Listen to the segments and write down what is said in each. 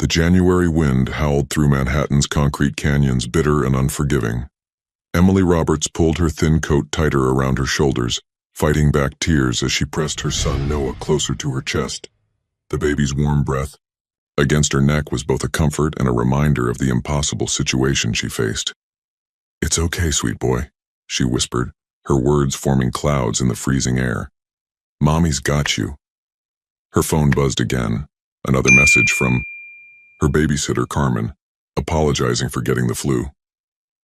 The January wind howled through Manhattan's concrete canyons, bitter and unforgiving. Emily Roberts pulled her thin coat tighter around her shoulders, fighting back tears as she pressed her son Noah closer to her chest. The baby's warm breath against her neck was both a comfort and a reminder of the impossible situation she faced. "It's okay, sweet boy," she whispered, her words forming clouds in the freezing air. "Mommy's got you." Her phone buzzed again, another message from her babysitter, Carmen, apologizing for getting the flu.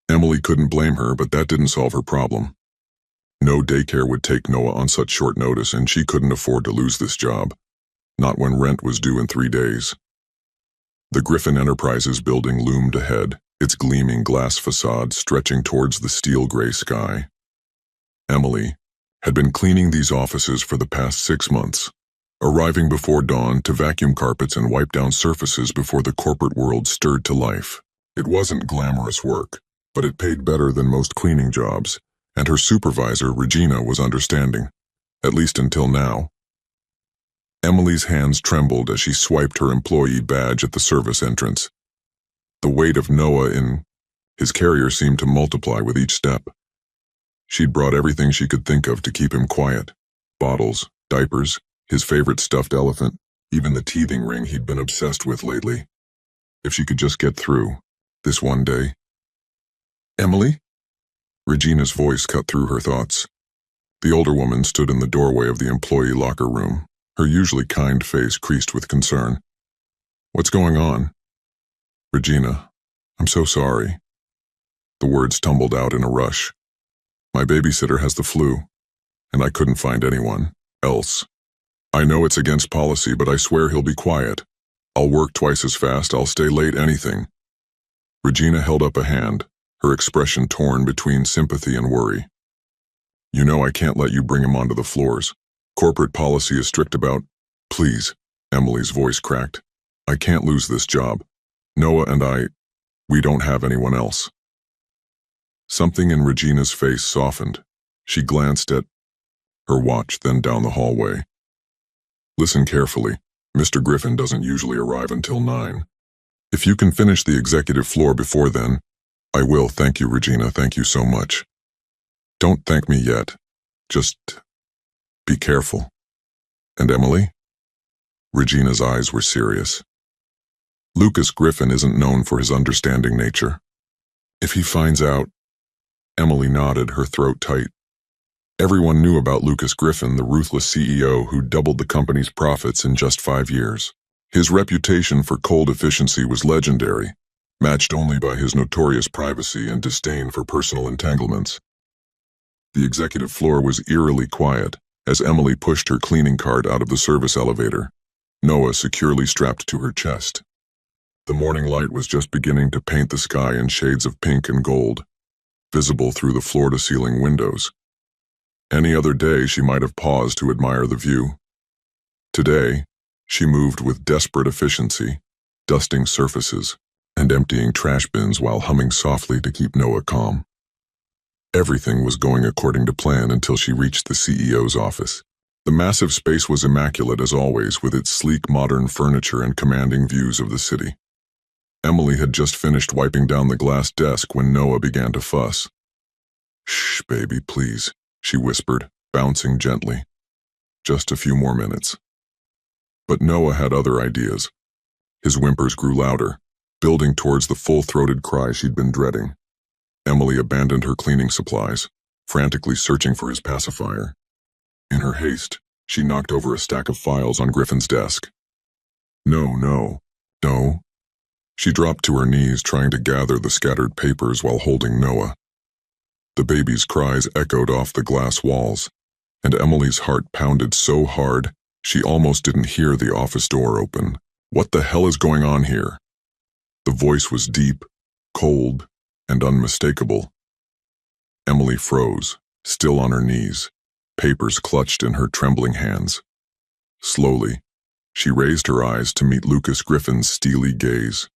Emily couldn't blame her, but that didn't solve her problem. No daycare would take Noah on such short notice, and she couldn't afford to lose this job, not when rent was due in 3 days. The Griffin Enterprises building loomed ahead, its gleaming glass facade stretching towards the steel-gray sky. Emily had been cleaning these offices for the past 6 months, arriving before dawn to vacuum carpets and wipe down surfaces before the corporate world stirred to life. It wasn't glamorous work, but it paid better than most cleaning jobs, and her supervisor, Regina, was understanding, at least until now. Emily's hands trembled as she swiped her employee badge at the service entrance. The weight of Noah in his carrier seemed to multiply with each step. She'd brought everything she could think of to keep him quiet: bottles, diapers, his favorite stuffed elephant, even the teething ring he'd been obsessed with lately. If she could just get through this one day. "Emily?" Regina's voice cut through her thoughts. The older woman stood in the doorway of the employee locker room, her usually kind face creased with concern. "What's going on?" "Regina, I'm so sorry." The words tumbled out in a rush. "My babysitter has the flu, and I couldn't find anyone else. I know it's against policy, but I swear he'll be quiet. I'll work twice as fast, I'll stay late, anything." Regina held up a hand, her expression torn between sympathy and worry. "You know I can't let you bring him onto the floors. Corporate policy is strict about—" "Please," Emily's voice cracked. "I can't lose this job. Noah and we don't have anyone else." Something in Regina's face softened. She glanced at her watch, then down the hallway. "Listen carefully. Mr. Griffin doesn't usually arrive until 9. If you can finish the executive floor before then, I will." "Thank you, Regina, thank you so much." "Don't thank me yet. Just be careful." "And Emily?" Regina's eyes were serious. "Lucas Griffin isn't known for his understanding nature. If he finds out—" Emily nodded, her throat tight. Everyone knew about Lucas Griffin, the ruthless CEO who doubled the company's profits in just 5 years. His reputation for cold efficiency was legendary, matched only by his notorious privacy and disdain for personal entanglements. The executive floor was eerily quiet as Emily pushed her cleaning cart out of the service elevator, Noah securely strapped to her chest. The morning light was just beginning to paint the sky in shades of pink and gold, visible through the floor-to-ceiling windows. Any other day she might have paused to admire the view. Today, she moved with desperate efficiency, dusting surfaces and emptying trash bins while humming softly to keep Noah calm. Everything was going according to plan until she reached the CEO's office. The massive space was immaculate as always, with its sleek modern furniture and commanding views of the city. Emily had just finished wiping down the glass desk when Noah began to fuss. "Shh, baby, please," she whispered, bouncing gently. "Just a few more minutes." But Noah had other ideas. His whimpers grew louder, building towards the full-throated cry she'd been dreading. Emily abandoned her cleaning supplies, frantically searching for his pacifier. In her haste, she knocked over a stack of files on Griffin's desk. No. She dropped to her knees, trying to gather the scattered papers while holding Noah. The baby's cries echoed off the glass walls, and Emily's heart pounded so hard she almost didn't hear the office door open. "What the hell is going on here?" The voice was deep, cold, and unmistakable. Emily froze, still on her knees, papers clutched in her trembling hands. Slowly, she raised her eyes to meet Lucas Griffin's steely gaze.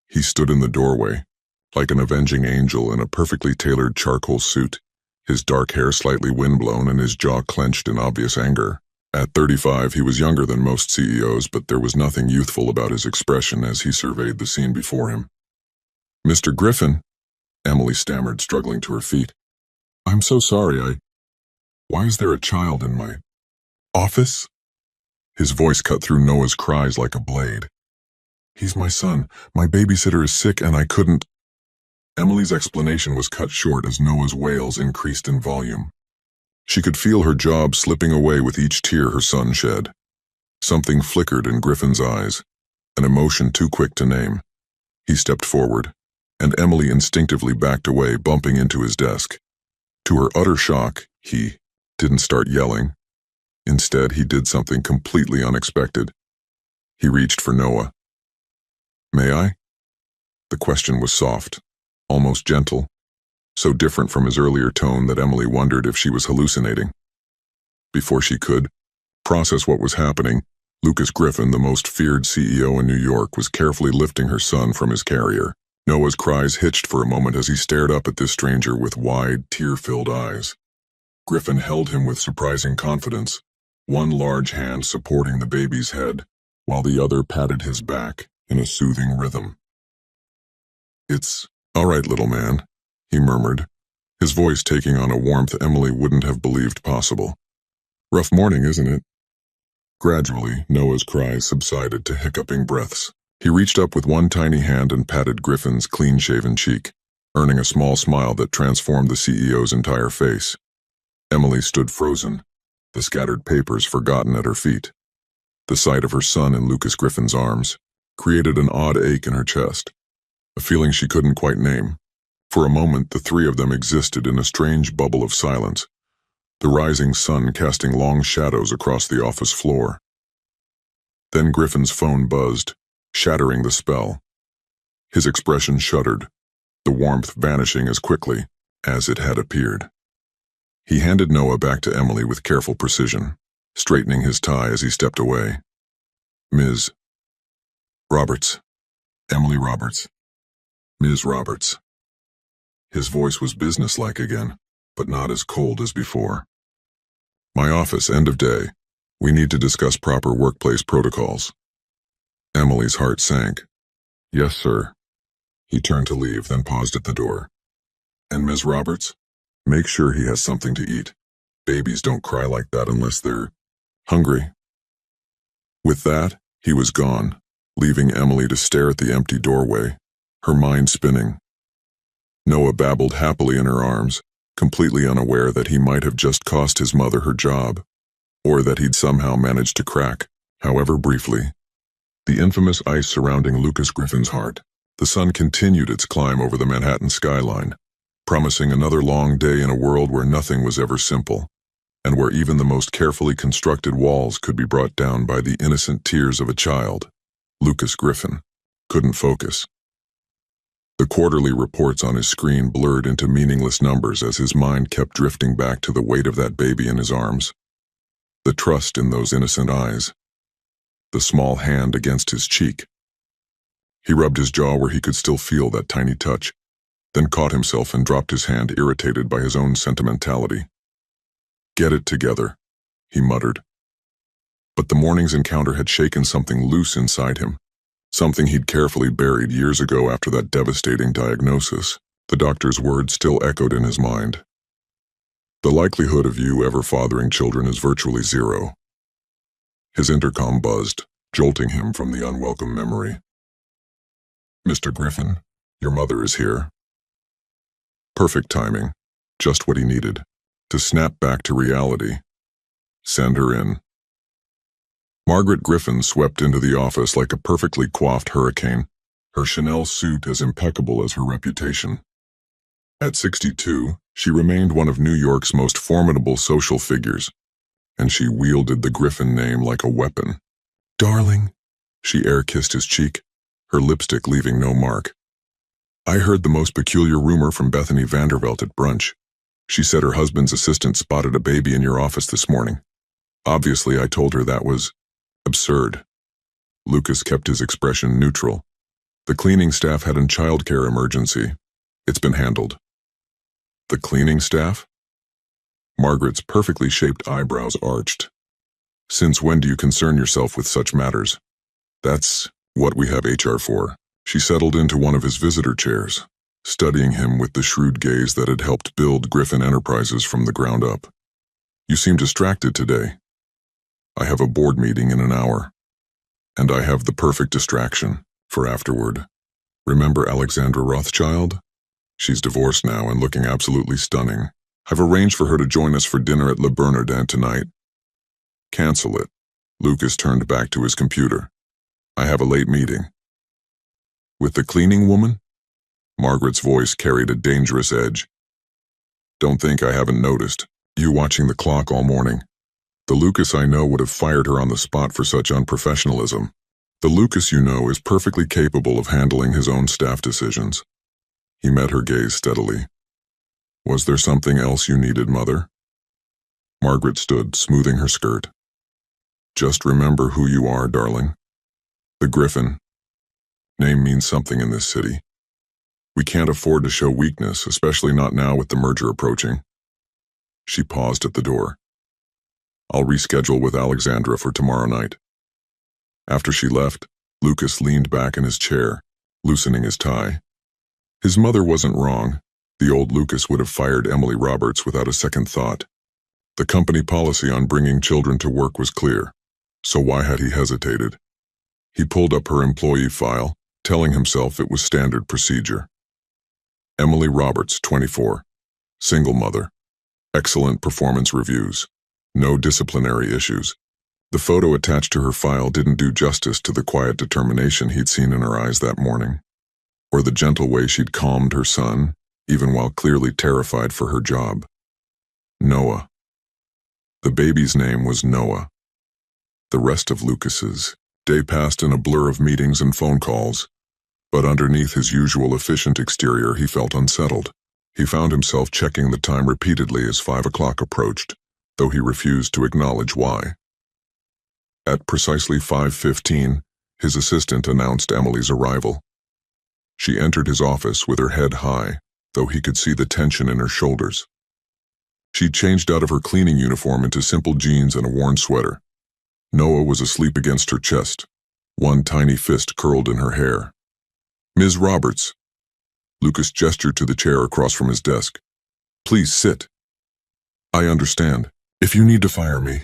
He stood in the doorway, like an avenging angel in a perfectly tailored charcoal suit, his dark hair slightly windblown and his jaw clenched in obvious anger. At 35, he was younger than most CEOs, but there was nothing youthful about his expression as he surveyed the scene before him. "Mr. Griffin," Emily stammered, struggling to her feet. "I'm so sorry, Why is there a child in my office?" His voice cut through Noah's cries like a blade. "He's my son. My babysitter is sick and I couldn't—" Emily's explanation was cut short as Noah's wails increased in volume. She could feel her job slipping away with each tear her son shed. Something flickered in Griffin's eyes, an emotion too quick to name. He stepped forward, and Emily instinctively backed away, bumping into his desk. To her utter shock, he didn't start yelling. Instead, he did something completely unexpected. He reached for Noah. "May I?" The question was soft, almost gentle, so different from his earlier tone that Emily wondered if she was hallucinating. Before she could process what was happening, Lucas Griffin, the most feared CEO in New York, was carefully lifting her son from his carrier. Noah's cries hitched for a moment as he stared up at this stranger with wide, tear-filled eyes. Griffin held him with surprising confidence, one large hand supporting the baby's head, while the other patted his back in a soothing rhythm. "It's all right, little man," he murmured, his voice taking on a warmth Emily wouldn't have believed possible. "Rough morning, isn't it?" Gradually, Noah's cries subsided to hiccuping breaths. He reached up with one tiny hand and patted Griffin's clean-shaven cheek, earning a small smile that transformed the CEO's entire face. Emily stood frozen, the scattered papers forgotten at her feet. The sight of her son in Lucas Griffin's arms created an odd ache in her chest, a feeling she couldn't quite name. For a moment, the three of them existed in a strange bubble of silence, the rising sun casting long shadows across the office floor. Then Griffin's phone buzzed, shattering the spell. His expression shuddered, the warmth vanishing as quickly as it had appeared. He handed Noah back to Emily with careful precision, straightening his tie as he stepped away. "Ms. Roberts. Emily Roberts. Ms. Roberts." His voice was businesslike again, but not as cold as before. "My office, end of day. We need to discuss proper workplace protocols." Emily's heart sank. "Yes, sir." He turned to leave, then paused at the door. "And Ms. Roberts? Make sure he has something to eat. Babies don't cry like that unless they're hungry." With that, he was gone, leaving Emily to stare at the empty doorway, her mind spinning. Noah babbled happily in her arms, completely unaware that he might have just cost his mother her job, or that he'd somehow managed to crack, however briefly, the infamous ice surrounding Lucas Griffin's heart. The sun continued its climb over the Manhattan skyline, promising another long day in a world where nothing was ever simple, and where even the most carefully constructed walls could be brought down by the innocent tears of a child. Lucas Griffin couldn't focus. The quarterly reports on his screen blurred into meaningless numbers as his mind kept drifting back to the weight of that baby in his arms, the trust in those innocent eyes, the small hand against his cheek. He rubbed his jaw where he could still feel that tiny touch, then caught himself and dropped his hand, irritated by his own sentimentality. "Get it together," he muttered. But the morning's encounter had shaken something loose inside him, something he'd carefully buried years ago after that devastating diagnosis. The doctor's words still echoed in his mind. "The likelihood of you ever fathering children is virtually zero." His intercom buzzed, jolting him from the unwelcome memory. "Mr. Griffin, your mother is here." Perfect timing, just what he needed, to snap back to reality. Send her in. Margaret Griffin swept into the office like a perfectly coiffed hurricane, her Chanel suit as impeccable as her reputation. At 62, she remained one of New York's most formidable social figures, and she wielded the Griffin name like a weapon. "Darling," she air-kissed his cheek, her lipstick leaving no mark. "I heard the most peculiar rumor from Bethany Vandervelt at brunch. She said her husband's assistant spotted a baby in your office this morning. Obviously, I told her that was absurd." Lucas kept his expression neutral. "The cleaning staff had a childcare emergency. It's been handled." "The cleaning staff?" Margaret's perfectly shaped eyebrows arched. Since when do you concern yourself with such matters? That's what we have HR for. She settled into one of his visitor chairs, studying him with the shrewd gaze that had helped build Griffin Enterprises from the ground up. You seem distracted today. I have a board meeting in an hour, and I have the perfect distraction for afterward. Remember Alexandra Rothschild? She's divorced now and looking absolutely stunning. I've arranged for her to join us for dinner at Le Bernardin tonight. Cancel it. Lucas turned back to his computer. I have a late meeting. With the cleaning woman? Margaret's voice carried a dangerous edge. Don't think I haven't noticed. You watching the clock all morning. The Lucas I know would have fired her on the spot for such unprofessionalism. The Lucas you know is perfectly capable of handling his own staff decisions. He met her gaze steadily. Was there something else you needed, Mother? Margaret stood, smoothing her skirt. Just remember who you are, darling. The Griffin. Name means something in this city. We can't afford to show weakness, especially not now with the merger approaching. She paused at the door. I'll reschedule with Alexandra for tomorrow night. After she left, Lucas leaned back in his chair, loosening his tie. His mother wasn't wrong. The old Lucas would have fired Emily Roberts without a second thought. The company policy on bringing children to work was clear, so why had he hesitated? He pulled up her employee file, telling himself it was standard procedure. Emily Roberts, 24. Single mother. Excellent performance reviews. No disciplinary issues. The photo attached to her file didn't do justice to the quiet determination he'd seen in her eyes that morning, or the gentle way she'd calmed her son, even while clearly terrified for her job. Noah. The baby's name was Noah. The rest of Lucas's day passed in a blur of meetings and phone calls, but underneath his usual efficient exterior he felt unsettled. He found himself checking the time repeatedly as 5 o'clock approached, though he refused to acknowledge why. At precisely 5:15, his assistant announced Emily's arrival. She entered his office with her head high, though he could see the tension in her shoulders. She'd changed out of her cleaning uniform into simple jeans and a worn sweater. Noah was asleep against her chest, one tiny fist curled in her hair. Ms. Roberts. Lucas gestured to the chair across from his desk. Please sit. I understand. If you need to fire me,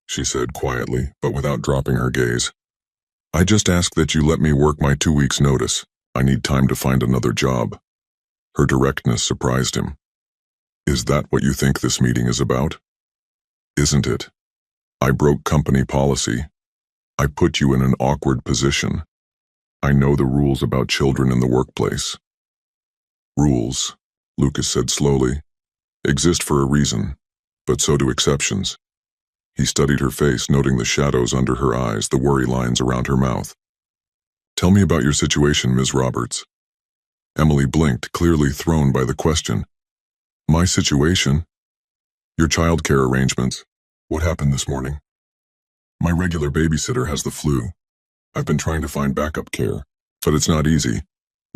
she said quietly, but without dropping her gaze. I just ask that you let me work my 2 weeks' notice. I need time to find another job. Her directness surprised him. Is that what you think this meeting is about? Isn't it? I broke company policy. I put you in an awkward position. I know the rules about children in the workplace. Rules, Lucas said slowly, exist for a reason, but so do exceptions. He studied her face, noting the shadows under her eyes, the worry lines around her mouth. Tell me about your situation, Ms. Roberts. Emily blinked, clearly thrown by the question. My situation? Your childcare arrangements. What happened this morning? My regular babysitter has the flu. I've been trying to find backup care, but it's not easy.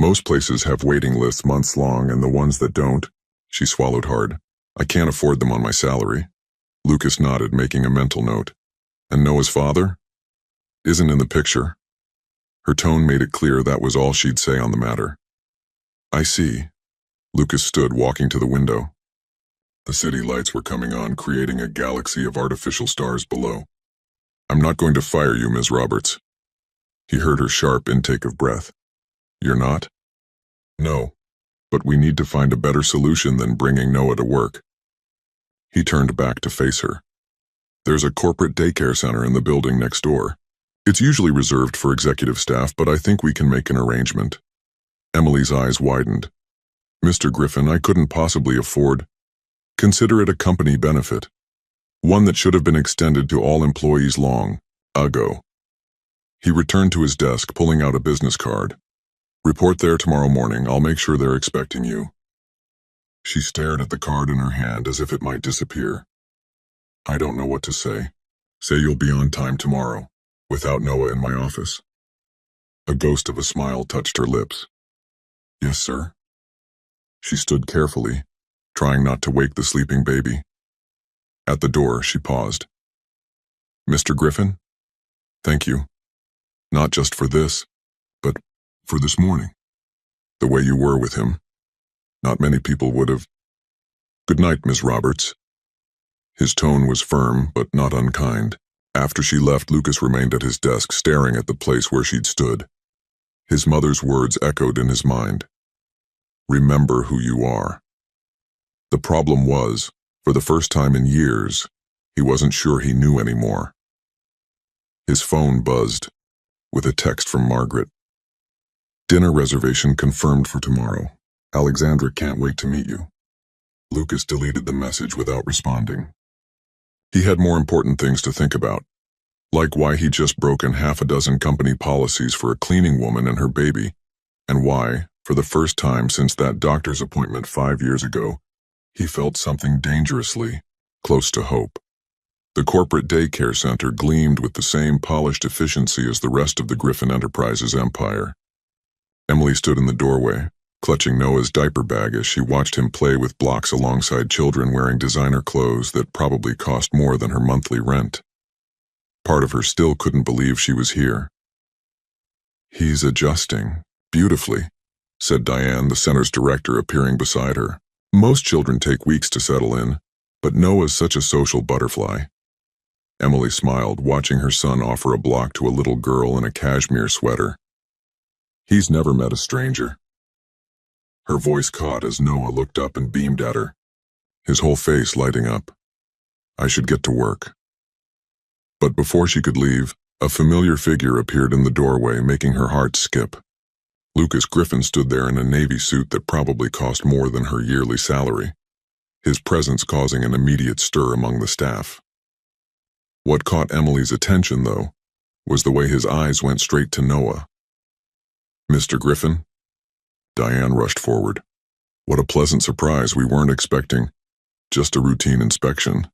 Most places have waiting lists months long, and the ones that don't, she swallowed hard. I can't afford them on my salary. Lucas nodded, making a mental note. And Noah's father? Isn't in the picture. Her tone made it clear that was all she'd say on the matter. I see. Lucas stood, walking to the window. The city lights were coming on, creating a galaxy of artificial stars below. I'm not going to fire you, Ms. Roberts. He heard her sharp intake of breath. You're not? No, but we need to find a better solution than bringing Noah to work. He turned back to face her. There's a corporate daycare center in the building next door. It's usually reserved for executive staff, but I think we can make an arrangement. Emily's eyes widened. Mr. Griffin, I couldn't possibly afford. Consider it a company benefit. One that should have been extended to all employees long ago. He returned to his desk, pulling out a business card. Report there tomorrow morning. I'll make sure they're expecting you. She stared at the card in her hand as if it might disappear. I don't know what to say. Say you'll be on time tomorrow, without Noah in my office. A ghost of a smile touched her lips. Yes, sir. She stood carefully, trying not to wake the sleeping baby. At the door, she paused. Mr. Griffin? Thank you. Not just for this, but for this morning. The way you were with him. Not many people would have. Good night, Miss Roberts. His tone was firm, but not unkind. After she left, Lucas remained at his desk, staring at the place where she'd stood. His mother's words echoed in his mind. Remember who you are. The problem was, for the first time in years, he wasn't sure he knew anymore. His phone buzzed, with a text from Margaret. Dinner reservation confirmed for tomorrow. Alexandra can't wait to meet you. Lucas deleted the message without responding. He had more important things to think about, like why he'd just broken half a dozen company policies for a cleaning woman and her baby, and why, for the first time since that doctor's appointment 5 years ago, he felt something dangerously close to hope. The corporate daycare center gleamed with the same polished efficiency as the rest of the Griffin Enterprises empire. Emily stood in the doorway, clutching Noah's diaper bag as she watched him play with blocks alongside children wearing designer clothes that probably cost more than her monthly rent. Part of her still couldn't believe she was here. He's adjusting beautifully, said Diane, the center's director, appearing beside her. Most children take weeks to settle in, but Noah's such a social butterfly. Emily smiled, watching her son offer a block to a little girl in a cashmere sweater. He's never met a stranger. Her voice caught as Noah looked up and beamed at her, his whole face lighting up. I should get to work. But before she could leave, a familiar figure appeared in the doorway, making her heart skip. Lucas Griffin stood there in a navy suit that probably cost more than her yearly salary, his presence causing an immediate stir among the staff. What caught Emily's attention, though, was the way his eyes went straight to Noah. Mr. Griffin? Diane rushed forward. What a pleasant surprise, we weren't expecting. Just a routine inspection,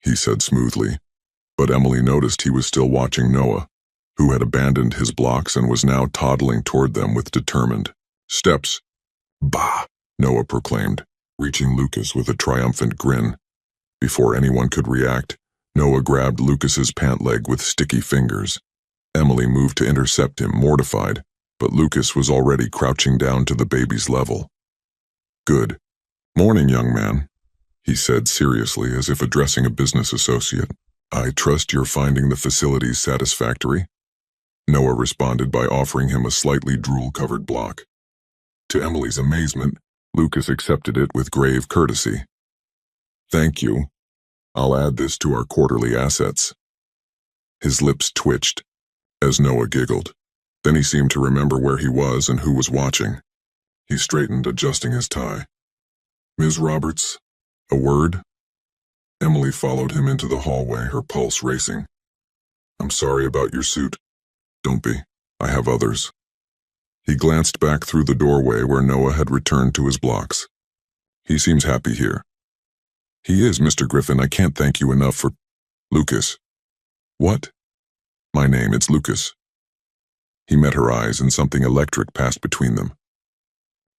he said smoothly. But Emily noticed he was still watching Noah, who had abandoned his blocks and was now toddling toward them with determined steps. Bah, Noah proclaimed, reaching Lucas with a triumphant grin. Before anyone could react, Noah grabbed Lucas's pant leg with sticky fingers. Emily moved to intercept him, mortified, but Lucas was already crouching down to the baby's level. Good morning, young man, he said seriously, as if addressing a business associate. I trust you're finding the facilities satisfactory? Noah responded by offering him a slightly drool-covered block. To Emily's amazement, Lucas accepted it with grave courtesy. Thank you. I'll add this to our quarterly assets. His lips twitched as Noah giggled. Then he seemed to remember where he was and who was watching. He straightened, adjusting his tie. Ms. Roberts, a word? Emily followed him into the hallway, her pulse racing. I'm sorry about your suit. Don't be. I have others. He glanced back through the doorway where Noah had returned to his blocks. He seems happy here. He is, Mr. Griffin. I can't thank you enough for... Lucas. What? My name, it's Lucas. He met her eyes and something electric passed between them.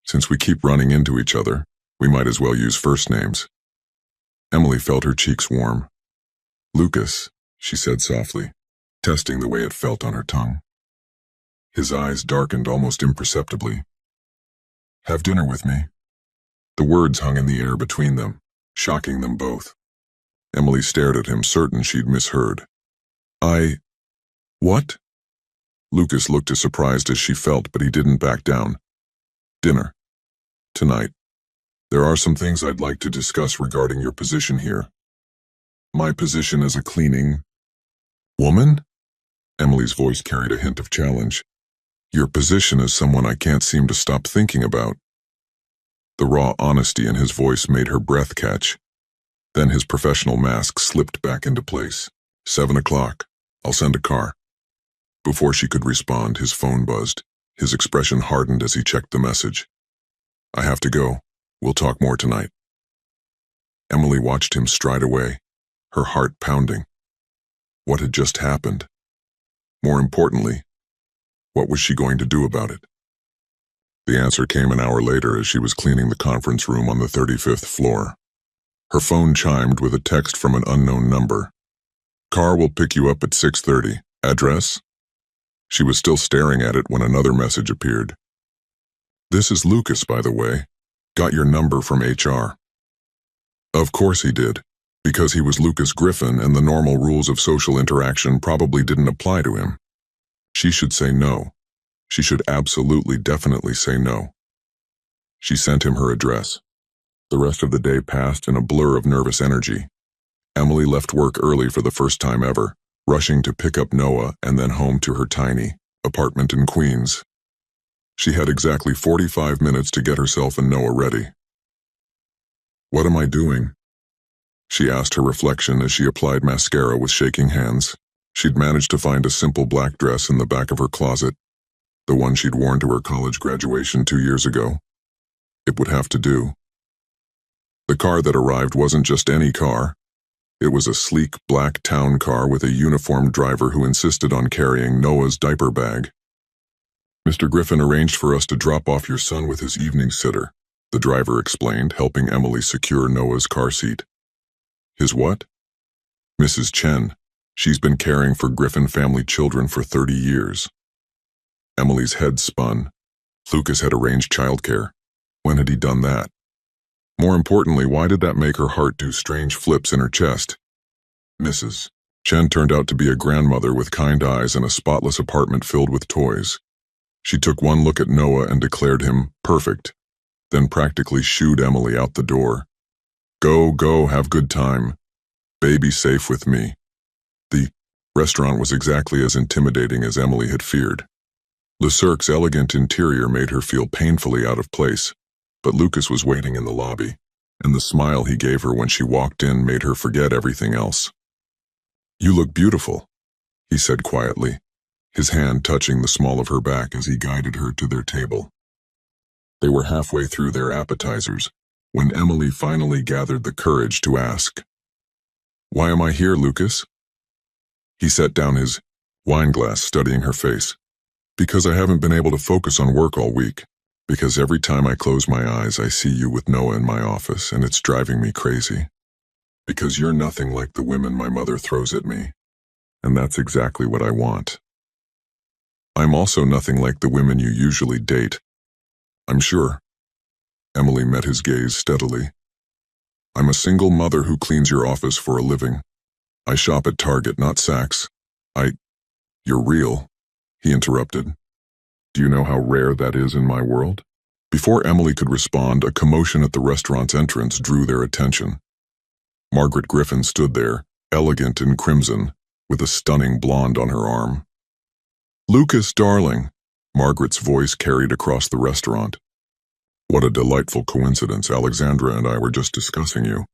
Since we keep running into each other, we might as well use first names. Emily felt her cheeks warm. Lucas, she said softly, testing the way it felt on her tongue. His eyes darkened almost imperceptibly. Have dinner with me. The words hung in the air between them, shocking them both. Emily stared at him, certain she'd misheard. What? Lucas looked as surprised as she felt, but he didn't back down. Dinner. Tonight. There are some things I'd like to discuss regarding your position here. My position as a cleaning... woman? Emily's voice carried a hint of challenge. Your position as someone I can't seem to stop thinking about. The raw honesty in his voice made her breath catch. Then his professional mask slipped back into place. 7 o'clock. I'll send a car. Before she could respond, his phone buzzed. His expression hardened as he checked the message. I have to go. We'll talk more tonight. Emily watched him stride away, her heart pounding. What had just happened? More importantly, what was she going to do about it? The answer came an hour later as she was cleaning the conference room on the 35th floor. Her phone chimed with a text from an unknown number. Car will pick you up at 6:30. Address? She was still staring at it when another message appeared. This is Lucas, by the way. Got your number from HR. Of course he did, because he was Lucas Griffin and the normal rules of social interaction probably didn't apply to him. She should say no. She should absolutely, definitely say no. She sent him her address. The rest of the day passed in a blur of nervous energy. Emily left work early for the first time ever, rushing to pick up Noah and then home to her tiny apartment in Queens. She had exactly 45 minutes to get herself and Noah ready. What am I doing? She asked her reflection as she applied mascara with shaking hands. She'd managed to find a simple black dress in the back of her closet, the one she'd worn to her college graduation 2 years ago. It would have to do. The car that arrived wasn't just any car. It was a sleek black town car with a uniformed driver who insisted on carrying Noah's diaper bag. Mr. Griffin arranged for us to drop off your son with his evening sitter, the driver explained, helping Emily secure Noah's car seat. His what? Mrs. Chen. She's been caring for Griffin family children for 30 years. Emily's head spun. Lucas had arranged childcare. When had he done that? More importantly, why did that make her heart do strange flips in her chest? Mrs. Chen turned out to be a grandmother with kind eyes and a spotless apartment filled with toys. She took one look at Noah and declared him perfect, then practically shooed Emily out the door. Go, have good time. Baby safe with me. The restaurant was exactly as intimidating as Emily had feared. Le Cirque's elegant interior made her feel painfully out of place, but Lucas was waiting in the lobby, and the smile he gave her when she walked in made her forget everything else. You look beautiful, he said quietly, his hand touching the small of her back as he guided her to their table. They were halfway through their appetizers when Emily finally gathered the courage to ask, Why am I here, Lucas? He set down his wine glass, studying her face. Because I haven't been able to focus on work all week. Because every time I close my eyes, I see you with Noah in my office, and it's driving me crazy. Because you're nothing like the women my mother throws at me, and that's exactly what I want. I'm also nothing like the women you usually date. I'm sure. Emily met his gaze steadily. I'm a single mother who cleans your office for a living. I shop at Target, not Saks. You're real, he interrupted. Do you know how rare that is in my world? Before Emily could respond, a commotion at the restaurant's entrance drew their attention. Margaret Griffin stood there, elegant in crimson, with a stunning blonde on her arm. Lucas, darling, Margaret's voice carried across the restaurant. What a delightful coincidence, Alexandra and I were just discussing you.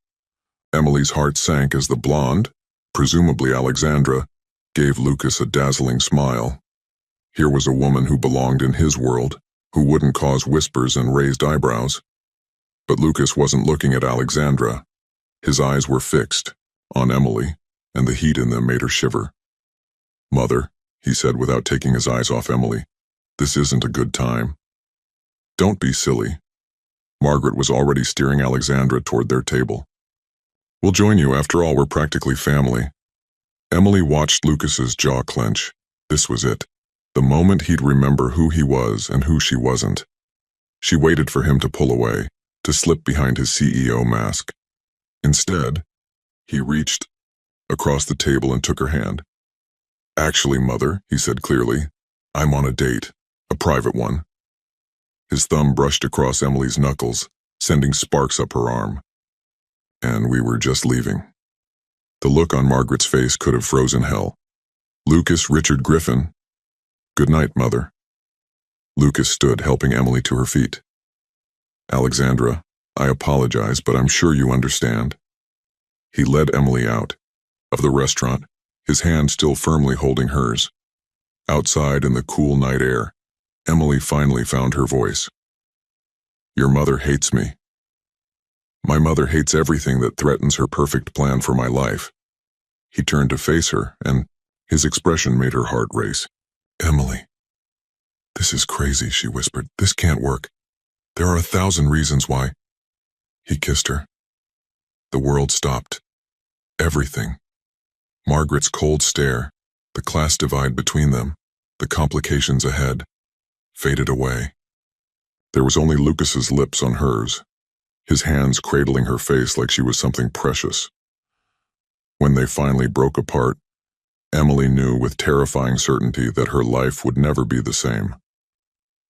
Emily's heart sank as the blonde, presumably Alexandra, gave Lucas a dazzling smile. Here was a woman who belonged in his world, who wouldn't cause whispers and raised eyebrows. But Lucas wasn't looking at Alexandra. His eyes were fixed on Emily, and the heat in them made her shiver. Mother, he said without taking his eyes off Emily, this isn't a good time. Don't be silly. Margaret was already steering Alexandra toward their table. We'll join you, after all, we're practically family. Emily watched Lucas's jaw clench. This was it. The moment he'd remember who he was and who she wasn't. She waited for him to pull away, to slip behind his CEO mask. Instead, he reached across the table and took her hand. Actually, Mother, he said clearly, I'm on a date, a private one. His thumb brushed across Emily's knuckles, sending sparks up her arm. And we were just leaving. The look on Margaret's face could have frozen hell. Lucas Richard Griffin. Good night, Mother. Lucas stood, helping Emily to her feet. Alexandra, I apologize, but I'm sure you understand. He led Emily out of the restaurant, his hand still firmly holding hers. Outside in the cool night air, Emily finally found her voice. Your mother hates me. My mother hates everything that threatens her perfect plan for my life. He turned to face her, and his expression made her heart race. Emily. This is crazy, she whispered. This can't work. There are 1,000 reasons why. He kissed her. The world stopped. Everything. Margaret's cold stare, the class divide between them, the complications ahead, faded away. There was only Lucas's lips on hers, his hands cradling her face like she was something precious. When they finally broke apart, Emily knew with terrifying certainty that her life would never be the same.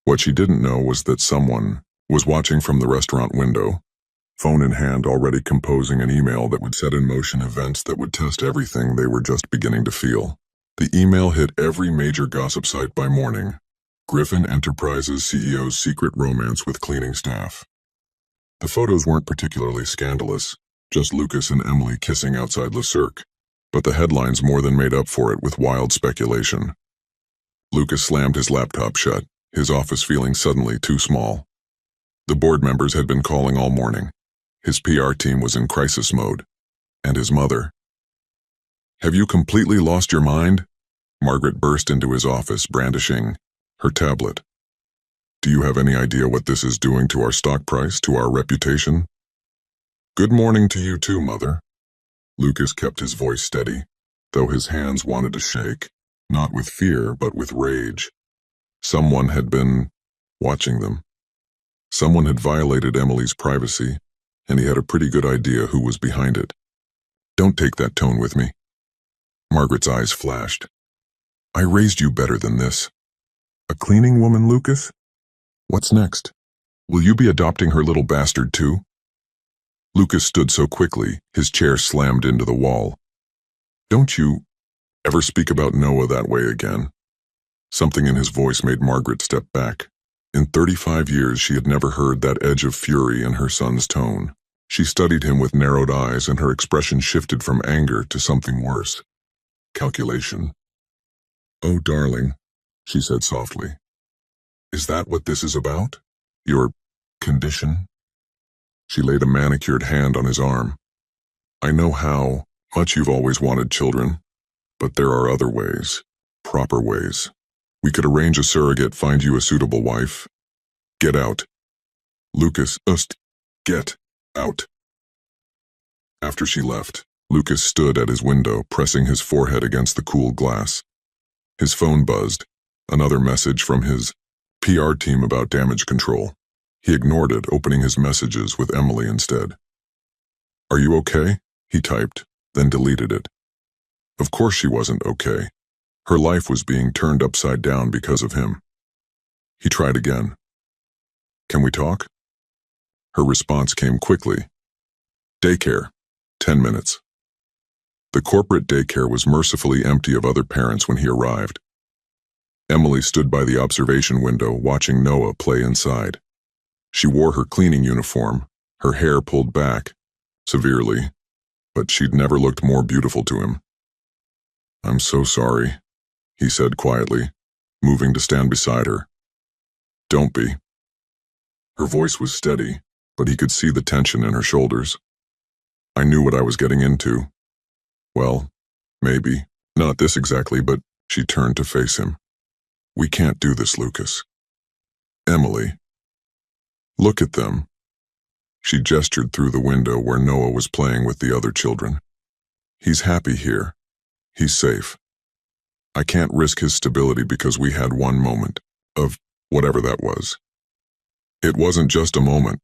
What she didn't know was that someone was watching from the restaurant window, phone in hand, already composing an email that would set in motion events that would test everything they were just beginning to feel. The email hit every major gossip site by morning. Griffin Enterprises CEO's secret romance with cleaning staff. The photos weren't particularly scandalous, just Lucas and Emily kissing outside Le Cirque, but the headlines more than made up for it with wild speculation. Lucas slammed his laptop shut, his office feeling suddenly too small. The board members had been calling all morning. His PR team was in crisis mode. And his mother. "Have you completely lost your mind?" Margaret burst into his office, brandishing her tablet. "Do you have any idea what this is doing to our stock price, to our reputation?" "Good morning to you too, Mother." Lucas kept his voice steady, though his hands wanted to shake, not with fear, but with rage. Someone had been watching them. Someone had violated Emily's privacy, and he had a pretty good idea who was behind it. "Don't take that tone with me." Margaret's eyes flashed. "I raised you better than this." "A cleaning woman, Lucas? What's next? Will you be adopting her little bastard too?" Lucas stood so quickly, his chair slammed into the wall. "Don't you ever speak about Noah that way again." Something in his voice made Margaret step back. In 35 years, she had never heard that edge of fury in her son's tone. She studied him with narrowed eyes, and her expression shifted from anger to something worse. Calculation. "Oh, darling," she said softly. "Is that what this is about? Your condition?" She laid a manicured hand on his arm. "I know how much you've always wanted children, but there are other ways, proper ways. We could arrange a surrogate, find you a suitable wife. Get out." Lucas, get out. After she left, Lucas stood at his window, pressing his forehead against the cool glass. His phone buzzed, another message from his PR team about damage control. He ignored it, opening his messages with Emily instead. "Are you okay?" he typed, then deleted it. Of course she wasn't okay. Her life was being turned upside down because of him. He tried again. "Can we talk?" Her response came quickly. "Daycare. 10 minutes." The corporate daycare was mercifully empty of other parents when he arrived. Emily stood by the observation window, watching Noah play inside. She wore her cleaning uniform, her hair pulled back, severely, but she'd never looked more beautiful to him. "I'm so sorry," he said quietly, moving to stand beside her. "Don't be." Her voice was steady, but he could see the tension in her shoulders. "I knew what I was getting into. Well, maybe, not this exactly, but..." She turned to face him. "We can't do this, Lucas." "Emily. Look at them." She gestured through the window where Noah was playing with the other children. "He's happy here. He's safe. I can't risk his stability because we had one moment of whatever that was." It wasn't just a moment.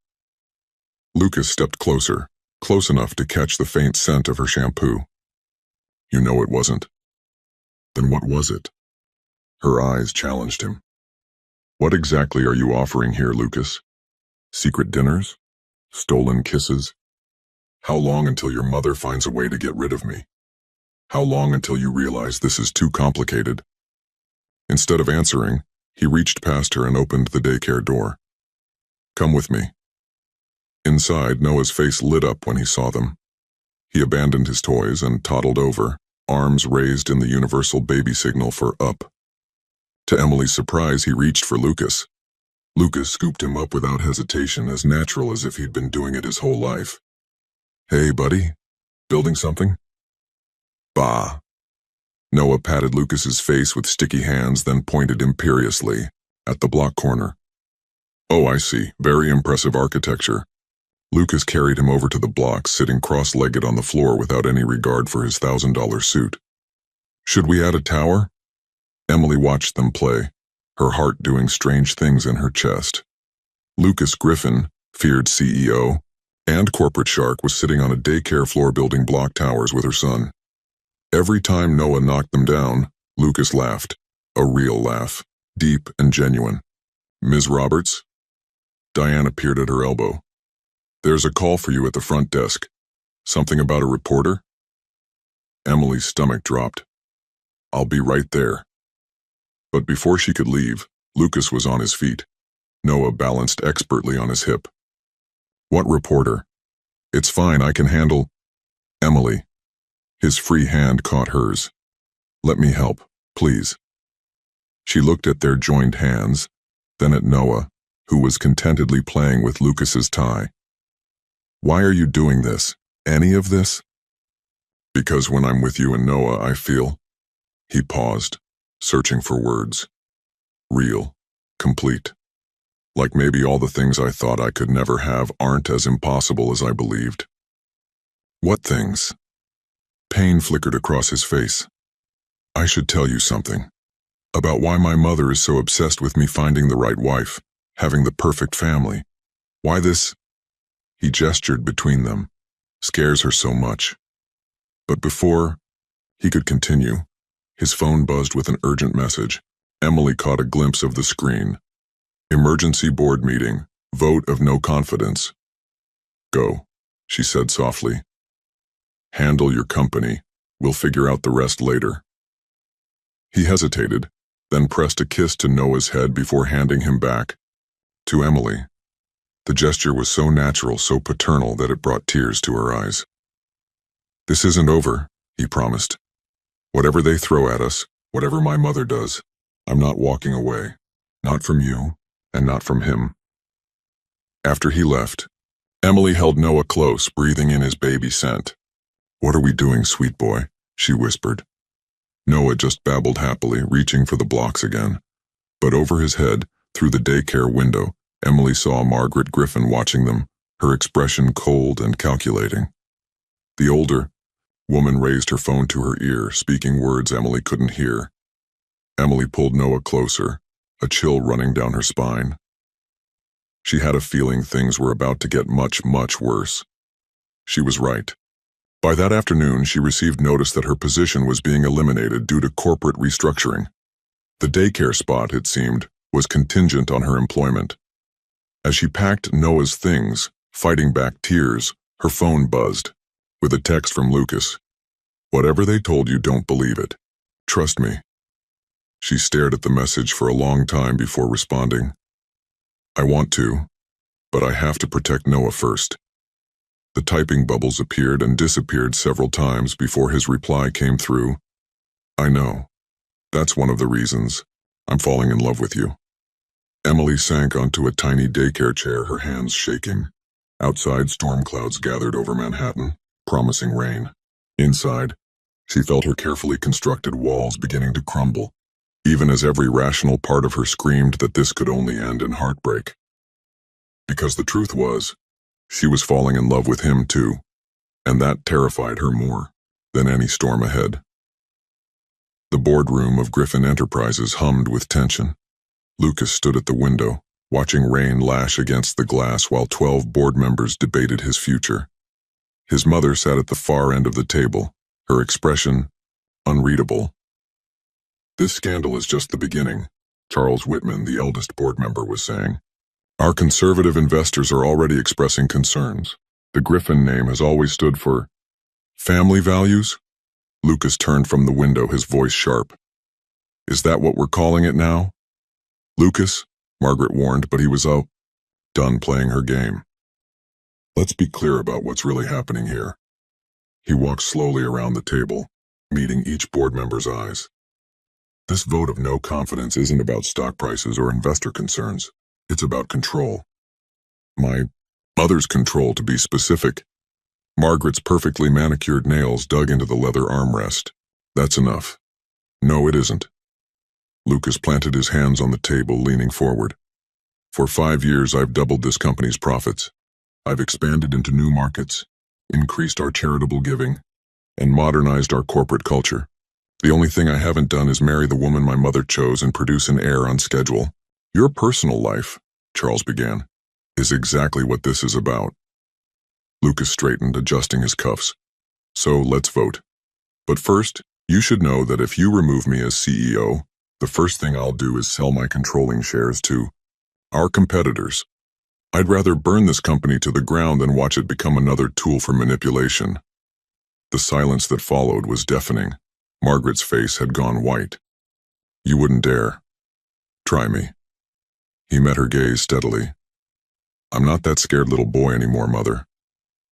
Lucas stepped closer, close enough to catch the faint scent of her shampoo. "You know it wasn't." "Then what was it?" Her eyes challenged him. "What exactly are you offering here, Lucas? Secret dinners? Stolen kisses? How long until your mother finds a way to get rid of me? How long until you realize this is too complicated?" Instead of answering, he reached past her and opened the daycare door. "Come with me." Inside, Noah's face lit up when he saw them. He abandoned his toys and toddled over, arms raised in the universal baby signal for up. To Emily's surprise, he reached for Lucas. Lucas scooped him up without hesitation, as natural as if he'd been doing it his whole life. "Hey, buddy. Building something?" "Bah." Noah patted Lucas's face with sticky hands, then pointed imperiously at the block corner. "Oh, I see. Very impressive architecture. Lucas carried him over to the block, sitting cross-legged on the floor without any regard for his $1,000 suit. "Should we add a tower?" Emily watched them play, her heart doing strange things in her chest. Lucas Griffin, feared CEO, and corporate shark, was sitting on a daycare floor building block towers with her son. Every time Noah knocked them down, Lucas laughed, a real laugh, deep and genuine. "Ms. Roberts?" Diane appeared at her elbow. "There's a call for you at the front desk. Something about a reporter?" Emily's stomach dropped. "I'll be right there." But before she could leave, Lucas was on his feet. Noah balanced expertly on his hip. "What reporter?" "It's fine, I can handle—" "Emily." His free hand caught hers. "Let me help, please." She looked at their joined hands, then at Noah, who was contentedly playing with Lucas's tie. "Why are you doing this? Any of this?" "Because when I'm with you and Noah, I feel—" He paused, searching for words. "Real. Complete. Like maybe all the things I thought I could never have aren't as impossible as I believed." "What things?" Pain flickered across his face. "I should tell you something. About why my mother is so obsessed with me finding the right wife, having the perfect family. Why this—" He gestured between them. "Scares her so much." But before he could continue, his phone buzzed with an urgent message. Emily caught a glimpse of the screen. "Emergency board meeting. Vote of no confidence." "Go," she said softly. "Handle your company. We'll figure out the rest later." He hesitated, then pressed a kiss to Noah's head before handing him back to Emily. The gesture was so natural, so paternal, that it brought tears to her eyes. "This isn't over," he promised. "Whatever they throw at us, whatever my mother does, I'm not walking away. Not from you, and not from him." After he left, Emily held Noah close, breathing in his baby scent. "What are we doing, sweet boy?" she whispered. Noah just babbled happily, reaching for the blocks again. But over his head, through the daycare window, Emily saw Margaret Griffin watching them, her expression cold and calculating. The older woman raised her phone to her ear, speaking words Emily couldn't hear. Emily pulled Noah closer, a chill running down her spine. She had a feeling things were about to get much, much worse. She was right. By that afternoon, she received notice that her position was being eliminated due to corporate restructuring. The daycare spot, it seemed, was contingent on her employment. As she packed Noah's things, fighting back tears, her phone buzzed, with a text from Lucas. "Whatever they told you, don't believe it. Trust me." She stared at the message for a long time before responding. "I want to, but I have to protect Noah first." The typing bubbles appeared and disappeared several times before his reply came through. "I know. That's one of the reasons I'm falling in love with you." Emily sank onto a tiny daycare chair, her hands shaking. Outside, storm clouds gathered over Manhattan, promising rain. Inside, she felt her carefully constructed walls beginning to crumble, even as every rational part of her screamed that this could only end in heartbreak. Because the truth was, she was falling in love with him too, and that terrified her more than any storm ahead. The boardroom of Griffin Enterprises hummed with tension. Lucas stood at the window, watching rain lash against the glass while 12 board members debated his future. His mother sat at the far end of the table, her expression unreadable. "This scandal is just the beginning," Charles Whitman, the eldest board member, was saying. "Our conservative investors are already expressing concerns. The Griffin name has always stood for family values." Lucas turned from the window, his voice sharp. "Is that what we're calling it now?" "Lucas," Margaret warned, but he was done playing her game. "Let's be clear about what's really happening here." He walked slowly around the table, meeting each board member's eyes. "This vote of no confidence isn't about stock prices or investor concerns. It's about control. My mother's control, to be specific." Margaret's perfectly manicured nails dug into the leather armrest. "That's enough." "No, it isn't." Lucas planted his hands on the table, leaning forward. "For 5 years, I've doubled this company's profits. I've expanded into new markets, increased our charitable giving, and modernized our corporate culture. The only thing I haven't done is marry the woman my mother chose and produce an heir on schedule. Your personal life, Charles began, is exactly what this is about. Lucas straightened, adjusting his cuffs. So let's vote. But first, you should know that if you remove me as CEO, the first thing I'll do is sell my controlling shares to our competitors. I'd rather burn this company to the ground than watch it become another tool for manipulation. The silence that followed was deafening. Margaret's face had gone white. You wouldn't dare. Try me. He met her gaze steadily. I'm not that scared little boy anymore, Mother.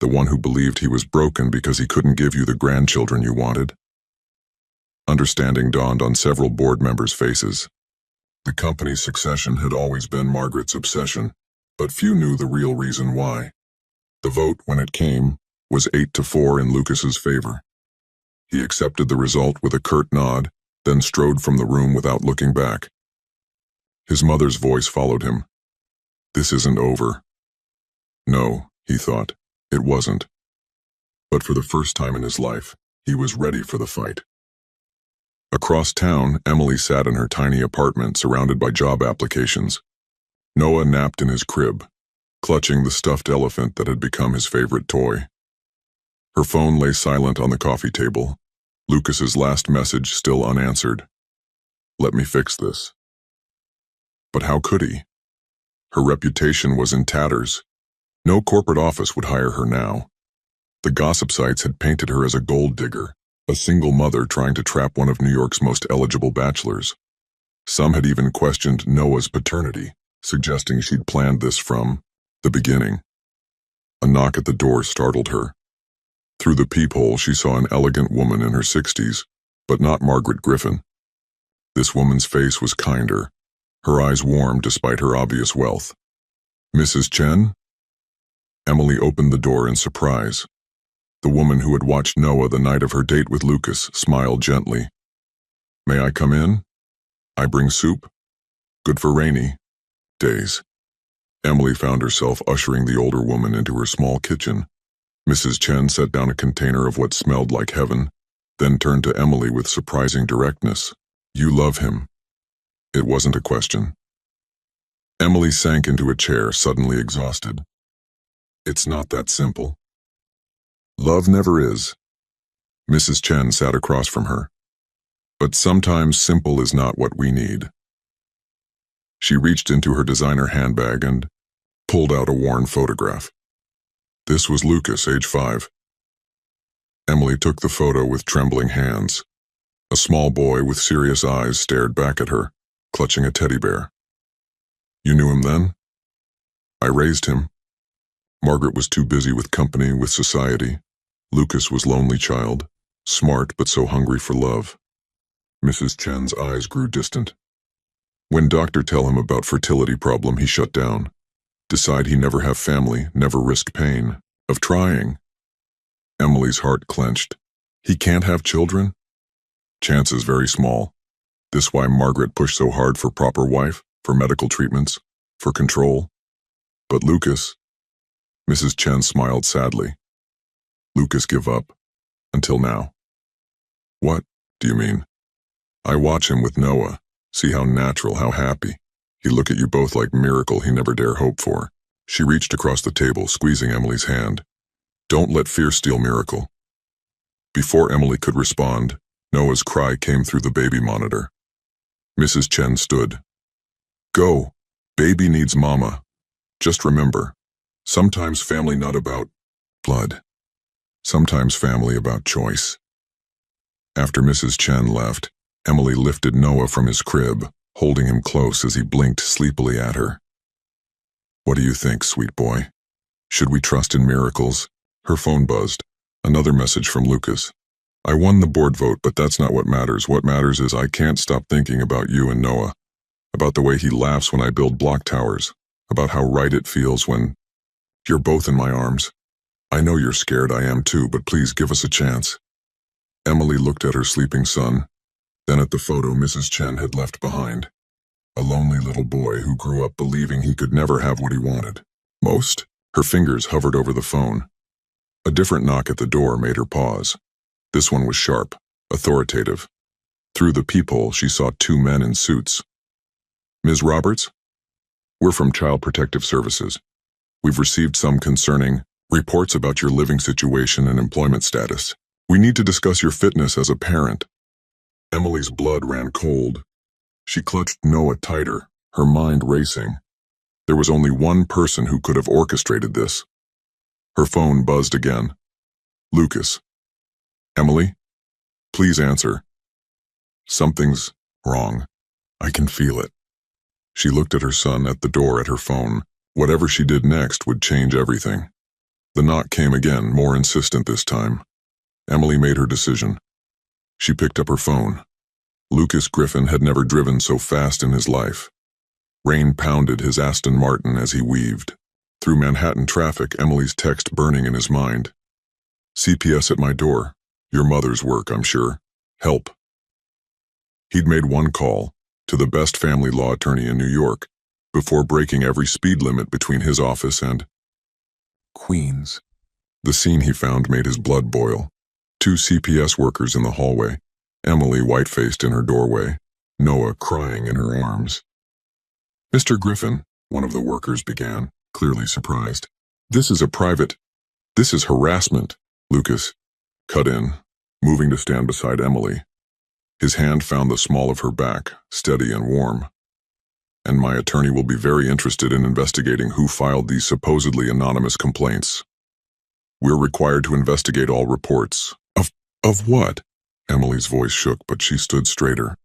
The one who believed he was broken because he couldn't give you the grandchildren you wanted. Understanding dawned on several board members' faces. The company's succession had always been Margaret's obsession, but few knew the real reason why. The vote, when it came, was 8-4 in Lucas's favor. He accepted the result with a curt nod, then strode from the room without looking back. His mother's voice followed him. This isn't over. No, he thought, it wasn't. But for the first time in his life, he was ready for the fight. Across town, Emily sat in her tiny apartment surrounded by job applications. Noah napped in his crib, clutching the stuffed elephant that had become his favorite toy. Her phone lay silent on the coffee table, Lucas's last message still unanswered. Let me fix this. But how could he? Her reputation was in tatters. No corporate office would hire her now. The gossip sites had painted her as a gold digger, a single mother trying to trap one of New York's most eligible bachelors. Some had even questioned Noah's paternity, suggesting she'd planned this from the beginning. A knock at the door startled her. Through the peephole, she saw an elegant woman in her 60s, but not Margaret Griffin. This woman's face was kinder, her eyes warm despite her obvious wealth. Mrs. Chen? Emily opened the door in surprise. The woman who had watched Noah the night of her date with Lucas smiled gently. May I come in? I bring soup? Good for rainy days. Emily found herself ushering the older woman into her small kitchen. Mrs. Chen set down a container of what smelled like heaven, then turned to Emily with surprising directness. You love him. It wasn't a question. Emily sank into a chair, suddenly exhausted. It's not that simple. Love never is. Mrs. Chen sat across from her. But sometimes simple is not what we need. She reached into her designer handbag and pulled out a worn photograph. This was Lucas, age 5. Emily took the photo with trembling hands. A small boy with serious eyes stared back at her, clutching a teddy bear. You knew him then? I raised him. Margaret was too busy with company, with society. Lucas was lonely child, smart but so hungry for love. Mrs. Chen's eyes grew distant. When doctor tell him about fertility problem, he shut down. Decide he never have family, never risk pain of trying. Emily's heart clenched. He can't have children? Chances very small. This why Margaret pushed so hard for proper wife, for medical treatments, for control. But Lucas, Mrs. Chen smiled sadly. Lucas give up. Until now. What do you mean? I watch him with Noah, see how natural, how happy. He look at you both like miracle he never dare hope for. She reached across the table, squeezing Emily's hand. Don't let fear steal miracle. Before Emily could respond, Noah's cry came through the baby monitor. Mrs. Chen stood. Go. Baby needs mama. Just remember, sometimes family not about blood. Sometimes family about choice. After Mrs. Chen left, Emily lifted Noah from his crib, holding him close as he blinked sleepily at her. What do you think, sweet boy? Should we trust in miracles? Her phone buzzed. Another message from Lucas. I won the board vote, but that's not what matters. What matters is I can't stop thinking about you and Noah. About the way he laughs when I build block towers. About how right it feels when you're both in my arms. I know you're scared, I am too, but please give us a chance. Emily looked at her sleeping son, then at the photo Mrs. Chen had left behind. A lonely little boy who grew up believing he could never have what he wanted. Most? Her fingers hovered over the phone. A different knock at the door made her pause. This one was sharp, authoritative. Through the peephole, she saw two men in suits. "Ms. Roberts? We're from Child Protective Services. We've received some concerning reports about your living situation and employment status. We need to discuss your fitness as a parent." Emily's blood ran cold. She clutched Noah tighter, her mind racing. There was only one person who could have orchestrated this. Her phone buzzed again. "Lucas." "Emily? Please answer." "Something's wrong. I can feel it." She looked at her son at the door at her phone. Whatever she did next would change everything. The knock came again, more insistent this time. Emily made her decision. She picked up her phone. Lucas Griffin had never driven so fast in his life. Rain pounded his Aston Martin as he weaved. Through Manhattan traffic, Emily's text burning in his mind. "CPS at my door. Your mother's work, I'm sure. Help." He'd made one call, to the best family law attorney in New York, before breaking every speed limit between his office and Queens. The scene he found made his blood boil. Two CPS workers in the hallway, Emily white-faced in her doorway, Noah crying in her arms. "Mr. Griffin," one of the workers began, clearly surprised. This is harassment," Lucas cut in, moving to stand beside Emily. His hand found the small of her back, steady and warm. "And my attorney will be very interested in investigating who filed these supposedly anonymous complaints. We're required to investigate all reports." Of what?" Emily's voice shook, but she stood straighter.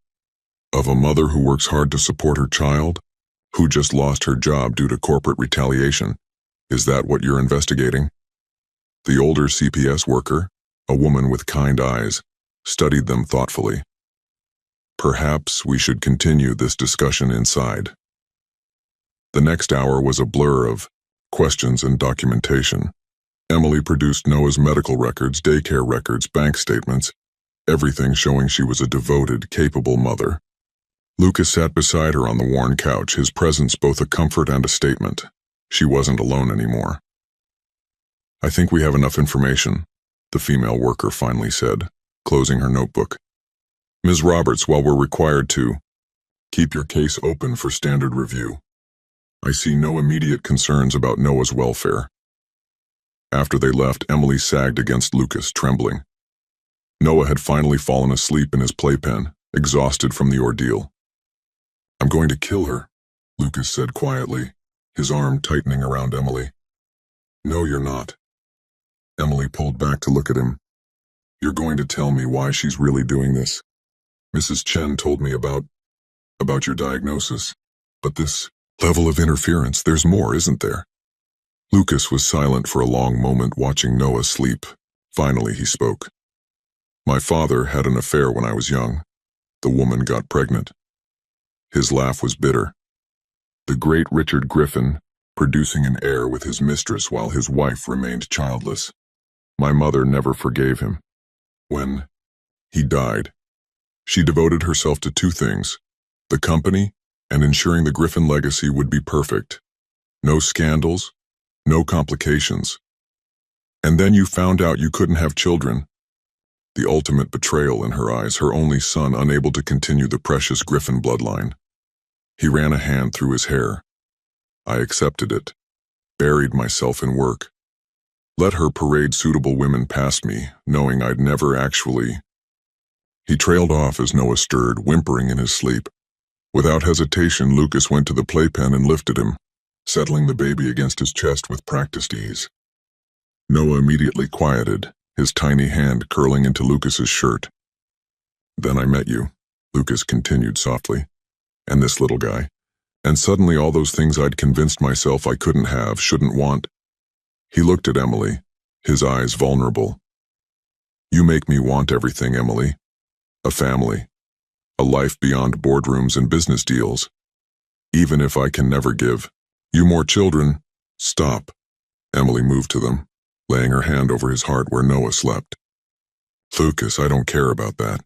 "Of a mother who works hard to support her child, who just lost her job due to corporate retaliation. Is that what you're investigating?" The older CPS worker, a woman with kind eyes, studied them thoughtfully. "Perhaps we should continue this discussion inside." The next hour was a blur of questions and documentation. Emily produced Noah's medical records, daycare records, bank statements, everything showing she was a devoted, capable mother. Lucas sat beside her on the worn couch, his presence both a comfort and a statement. She wasn't alone anymore. "I think we have enough information," the female worker finally said, closing her notebook. "Ms. Roberts, while we're required to keep your case open for standard review, I see no immediate concerns about Noah's welfare." After they left, Emily sagged against Lucas, trembling. Noah had finally fallen asleep in his playpen, exhausted from the ordeal. "I'm going to kill her," Lucas said quietly, his arm tightening around Emily. "No, you're not." Emily pulled back to look at him. "You're going to tell me why she's really doing this. Mrs. Chen told me about your diagnosis. But this level of interference, there's more, isn't there?" Lucas was silent for a long moment, watching Noah sleep. Finally, he spoke. "My father had an affair when I was young. The woman got pregnant." His laugh was bitter. The great Richard Griffin, producing an heir with his mistress while his wife remained childless. My mother never forgave him. When he died, she devoted herself to two things: the company and ensuring the Griffin legacy would be perfect. No scandals, no complications. And then you found out you couldn't have children. The ultimate betrayal in her eyes, her only son unable to continue the precious Griffin bloodline. He ran a hand through his hair. I accepted it, buried myself in work. Let her parade suitable women past me, knowing I'd never actually... He trailed off as Noah stirred, whimpering in his sleep. Without hesitation, Lucas went to the playpen and lifted him, settling the baby against his chest with practiced ease. Noah immediately quieted, his tiny hand curling into Lucas's shirt. "Then I met you," Lucas continued softly, "and this little guy. And suddenly all those things I'd convinced myself I couldn't have, shouldn't want." He looked at Emily, his eyes vulnerable. "You make me want everything, Emily. A family. A life beyond boardrooms and business deals. Even if I can never give you more children." "Stop." Emily moved to them, laying her hand over his heart where Noah slept. "Lucas, I don't care about that.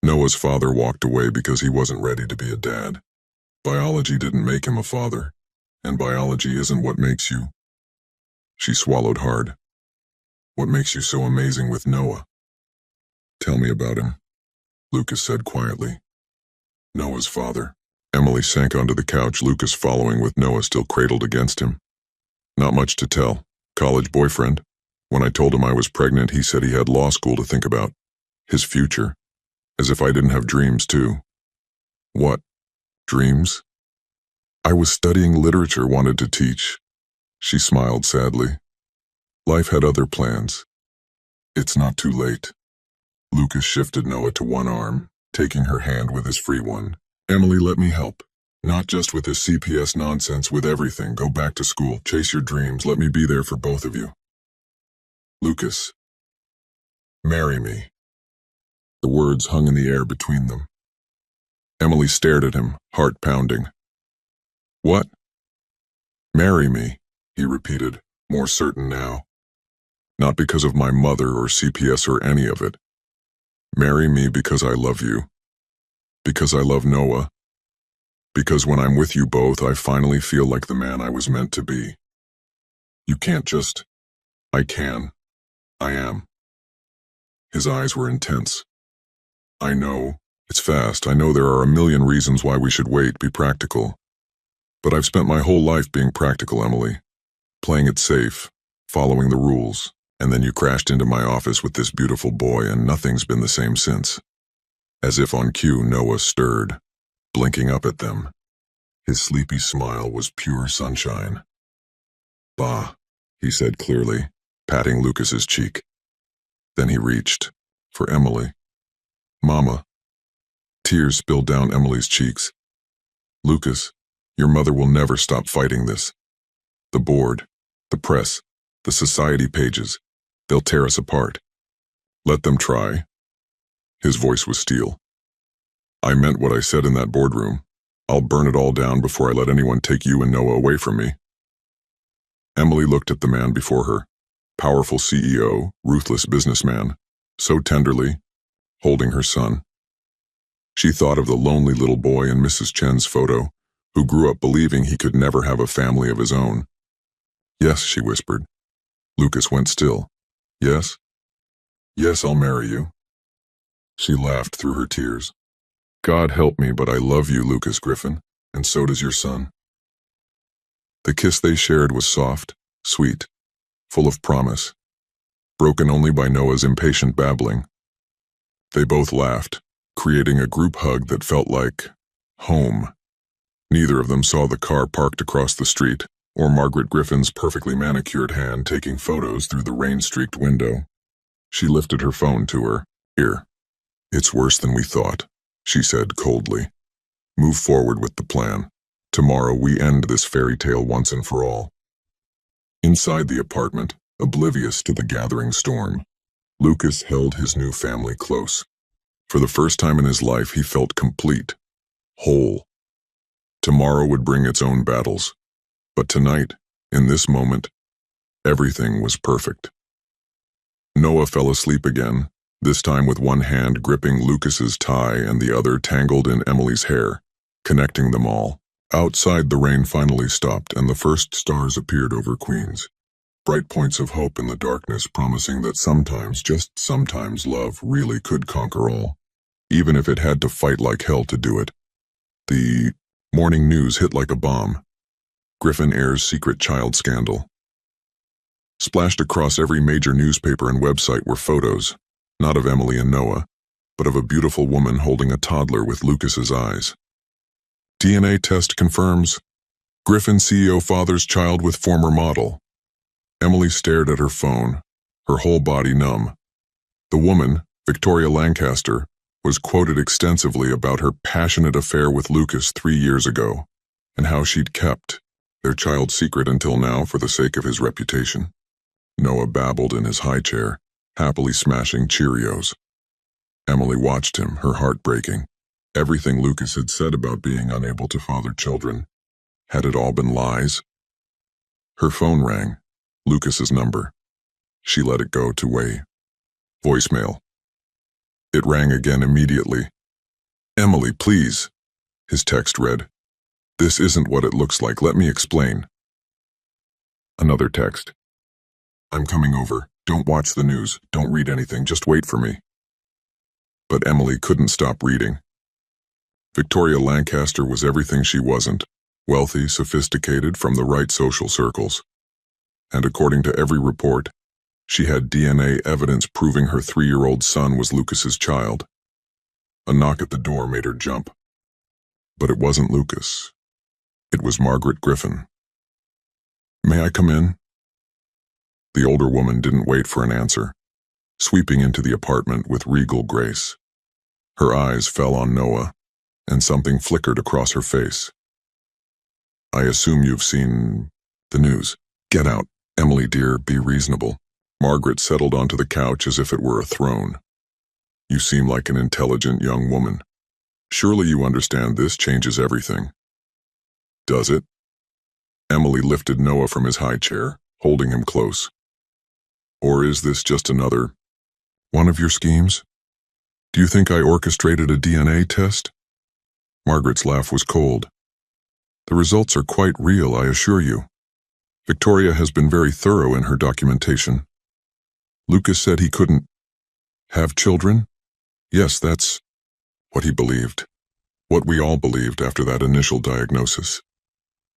Noah's father walked away because he wasn't ready to be a dad. Biology didn't make him a father, and biology isn't what makes you." She swallowed hard. What makes you so amazing with Noah? Tell me about him, Lucas said quietly. Noah's father. Emily sank onto the couch, Lucas following with Noah still cradled against him. Not much to tell. College boyfriend. When I told him I was pregnant, he said he had law school to think about. His future. As if I didn't have dreams, too. What? Dreams? I was studying literature, wanted to teach. She smiled sadly. Life had other plans. It's not too late. Lucas shifted Noah to one arm, taking her hand with his free one. Emily, let me help. Not just with this CPS nonsense, with everything. Go back to school, chase your dreams, let me be there for both of you. Lucas. Marry me. The words hung in the air between them. Emily stared at him, heart pounding. What? Marry me, he repeated, more certain now. Not because of my mother or CPS or any of it. Marry me because I love you. Because I love Noah. Because when I'm with you both, I finally feel like the man I was meant to be. You can't just... I can. I am. His eyes were intense. I know. It's fast. I know there are a million reasons why we should wait, be practical. But I've spent my whole life being practical, Emily. Playing it safe, following the rules. And then you crashed into my office with this beautiful boy, and nothing's been the same since. As if on cue, Noah stirred, blinking up at them. His sleepy smile was pure sunshine. Bah, he said clearly, patting Lucas's cheek. Then he reached for Emily. Mama. Tears spilled down Emily's cheeks. Lucas, your mother will never stop fighting this. The board, the press, the society pages, they'll tear us apart. Let them try. His voice was steel. I meant what I said in that boardroom. I'll burn it all down before I let anyone take you and Noah away from me. Emily looked at the man before her. Powerful CEO, ruthless businessman, so tenderly, holding her son. She thought of the lonely little boy in Mrs. Chen's photo, who grew up believing he could never have a family of his own. Yes, she whispered. Lucas went still. Yes? Yes, I'll marry you. She laughed through her tears. God help me, but I love you, Lucas Griffin, and so does your son. The kiss they shared was soft, sweet, full of promise, broken only by Noah's impatient babbling. They both laughed, creating a group hug that felt like home. Neither of them saw the car parked across the street, or Margaret Griffin's perfectly manicured hand taking photos through the rain-streaked window. She lifted her phone to her ear. It's worse than we thought, she said coldly. Move forward with the plan. Tomorrow we end this fairy tale once and for all. Inside the apartment, oblivious to the gathering storm, Lucas held his new family close. For the first time in his life, he felt complete, whole. Tomorrow would bring its own battles. But tonight, in this moment, everything was perfect. Noah fell asleep again, this time with one hand gripping Lucas's tie and the other tangled in Emily's hair, connecting them all. Outside, the rain finally stopped and the first stars appeared over Queens. Bright points of hope in the darkness, promising that sometimes, just sometimes, love really could conquer all, even if it had to fight like hell to do it. The morning news hit like a bomb. Griffin Ayre's secret child scandal. Splashed across every major newspaper and website were photos, not of Emily and Noah, but of a beautiful woman holding a toddler with Lucas's eyes. DNA test confirms Griffin CEO fathers child with former model. Emily stared at her phone, her whole body numb. The woman, Victoria Lancaster, was quoted extensively about her passionate affair with Lucas 3 years ago, and how she'd kept their child's secret until now for the sake of his reputation. Noah babbled in his high chair, happily smashing Cheerios. Emily watched him, her heart breaking. Everything Lucas had said about being unable to father children. Had it all been lies? Her phone rang. Lucas's number. She let it go to voicemail. It rang again immediately. Emily, please. His text read. This isn't what it looks like. Let me explain. Another text. I'm coming over. Don't watch the news. Don't read anything. Just wait for me. But Emily couldn't stop reading. Victoria Lancaster was everything she wasn't. Wealthy, sophisticated, from the right social circles. And according to every report, she had DNA evidence proving her 3-year-old son was Lucas's child. A knock at the door made her jump. But it wasn't Lucas. It was Margaret Griffin. "May I come in?" The older woman didn't wait for an answer, sweeping into the apartment with regal grace. Her eyes fell on Noah, and something flickered across her face. "I assume you've seen the news. Get out. Emily, dear, be reasonable." Margaret settled onto the couch as if it were a throne. "You seem like an intelligent young woman. Surely you understand this changes everything." "Does it?" Emily lifted Noah from his high chair, holding him close. "Or is this just another one of your schemes? Do you think I orchestrated a DNA test?" Margaret's laugh was cold. "The results are quite real, I assure you. Victoria has been very thorough in her documentation. Lucas said he couldn't have children? Yes, that's what he believed. What we all believed after that initial diagnosis."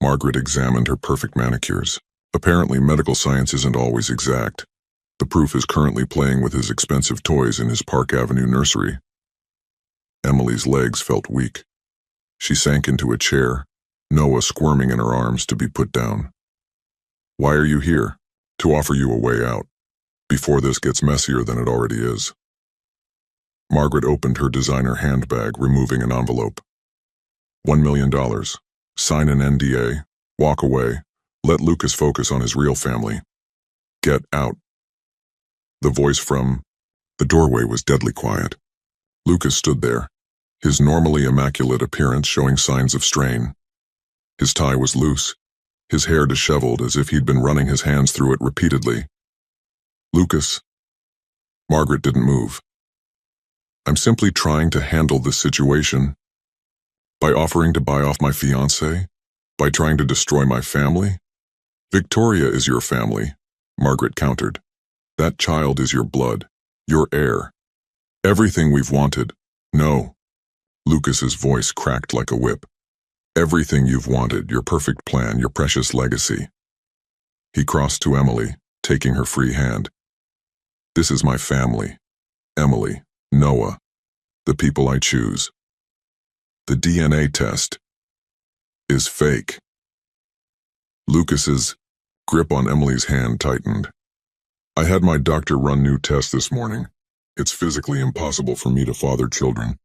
Margaret examined her perfect manicures. "Apparently, medical science isn't always exact. The proof is currently playing with his expensive toys in his Park Avenue nursery." Emily's legs felt weak. She sank into a chair, Noah squirming in her arms to be put down. "Why are you here?" "To offer you a way out, before this gets messier than it already is." Margaret opened her designer handbag, removing an envelope. $1 million. Sign an NDA. Walk away. Let Lucas focus on his real family. Get out. The voice from the doorway was deadly quiet. Lucas stood there, his normally immaculate appearance showing signs of strain. His tie was loose, his hair disheveled as if he'd been running his hands through it repeatedly. "Lucas." Margaret didn't move. "I'm simply trying to handle this situation. By offering to buy off my fiancé? By trying to destroy my family?" "Victoria is your family," Margaret countered. "That child is your blood, your heir. Everything we've wanted." "No." Lucas's voice cracked like a whip. "Everything you've wanted, your perfect plan, your precious legacy." He crossed to Emily, taking her free hand. "This is my family. Emily, Noah, the people I choose. The DNA test is fake." Lucas's grip on Emily's hand tightened. "I had my doctor run new tests this morning. It's physically impossible for me to father children.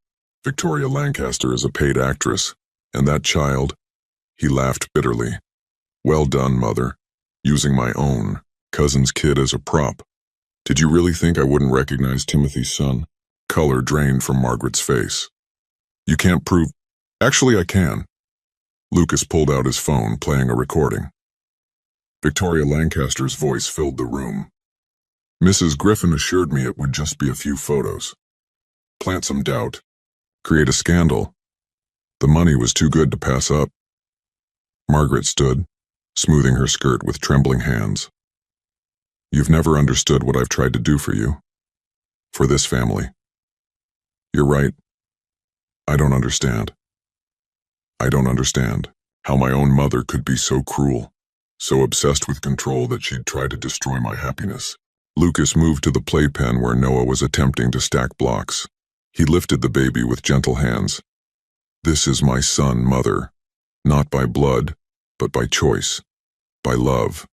Victoria Lancaster is a paid actress, and that child," he laughed bitterly. "Well done, mother, using my own cousin's kid as a prop. Did you really think I wouldn't recognize Timothy's son?" Color drained from Margaret's face. "You can't prove—" "Actually, I can." Lucas pulled out his phone, playing a recording. Victoria Lancaster's voice filled the room. "Mrs. Griffin assured me it would just be a few photos. Plant some doubt. Create a scandal. The money was too good to pass up." Margaret stood, smoothing her skirt with trembling hands. "You've never understood what I've tried to do for you. For this family. You're right. I don't understand. I don't understand how my own mother could be so cruel, so obsessed with control that she'd try to destroy my happiness." Lucas moved to the playpen where Noah was attempting to stack blocks. He lifted the baby with gentle hands. "This is my son, mother. Not by blood, but by choice. By love.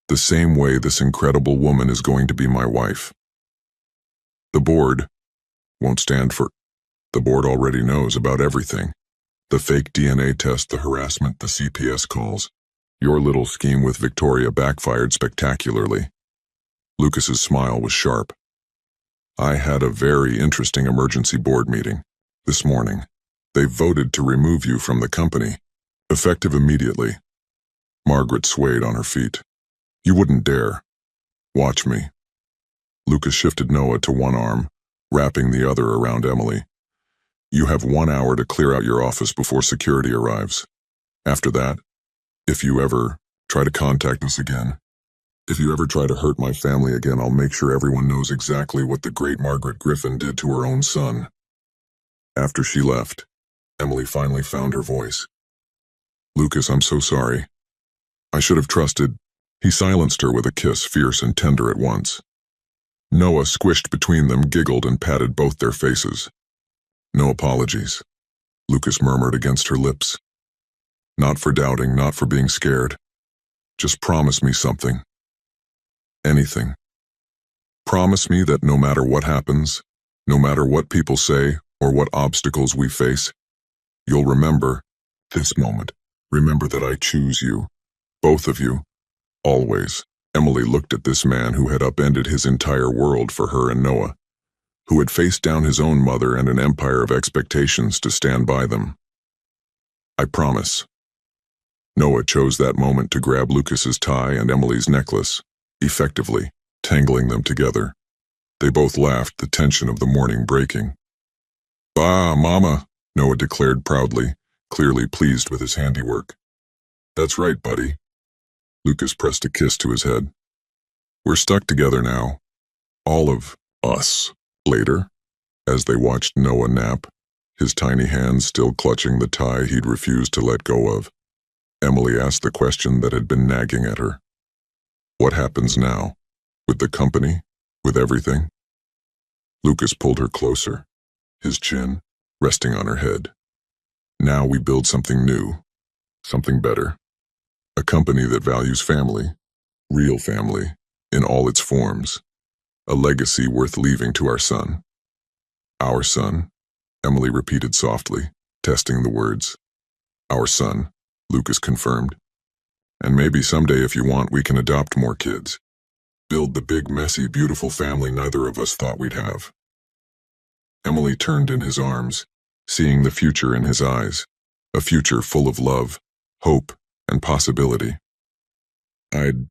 The same way this incredible woman is going to be my wife. The board won't stand for—" "The board already knows about everything. The fake DNA test, the harassment, the CPS calls. Your little scheme with Victoria backfired spectacularly." Lucas's smile was sharp. "I had a very interesting emergency board meeting this morning. They voted to remove you from the company, effective immediately." Margaret swayed on her feet. "You wouldn't dare. Watch me." Lucas shifted Noah to one arm, wrapping the other around Emily. "You have 1 hour to clear out your office before security arrives. After that, if you ever try to contact us again, If you ever try to hurt my family again, I'll make sure everyone knows exactly what the great Margaret Griffin did to her own son." After she left, Emily finally found her voice. "Lucas, I'm so sorry. I should have trusted." He silenced her with a kiss, fierce and tender at once. Noah, squished between them, giggled and patted both their faces. "No apologies," Lucas murmured against her lips. "Not for doubting, not for being scared. Just promise me something. Anything. Promise me that no matter what happens, no matter what people say or what obstacles we face, you'll remember this moment. Remember that I choose you, both of you, always." Emily looked at this man who had upended his entire world for her and Noah, who had faced down his own mother and an empire of expectations to stand by them. "I promise." Noah chose that moment to grab Lucas's tie and Emily's necklace, effectively tangling them together. They both laughed, the tension of the morning breaking. "Bah, Mama," Noah declared proudly, clearly pleased with his handiwork. "That's right, buddy." Lucas pressed a kiss to his head. "We're stuck together now. All of us." Later, as they watched Noah nap, his tiny hands still clutching the tie he'd refused to let go of, Emily asked the question that had been nagging at her. "What happens now? With the company? With everything?" Lucas pulled her closer, his chin resting on her head. "Now we build something new, something better. A company that values family, real family, in all its forms. A legacy worth leaving to our son." "Our son," Emily repeated softly, testing the words. "Our son," Lucas confirmed. "And maybe someday, if you want, we can adopt more kids. Build the big, messy, beautiful family neither of us thought we'd have." Emily turned in his arms, seeing the future in his eyes, a future full of love, hope, and possibility. "I'd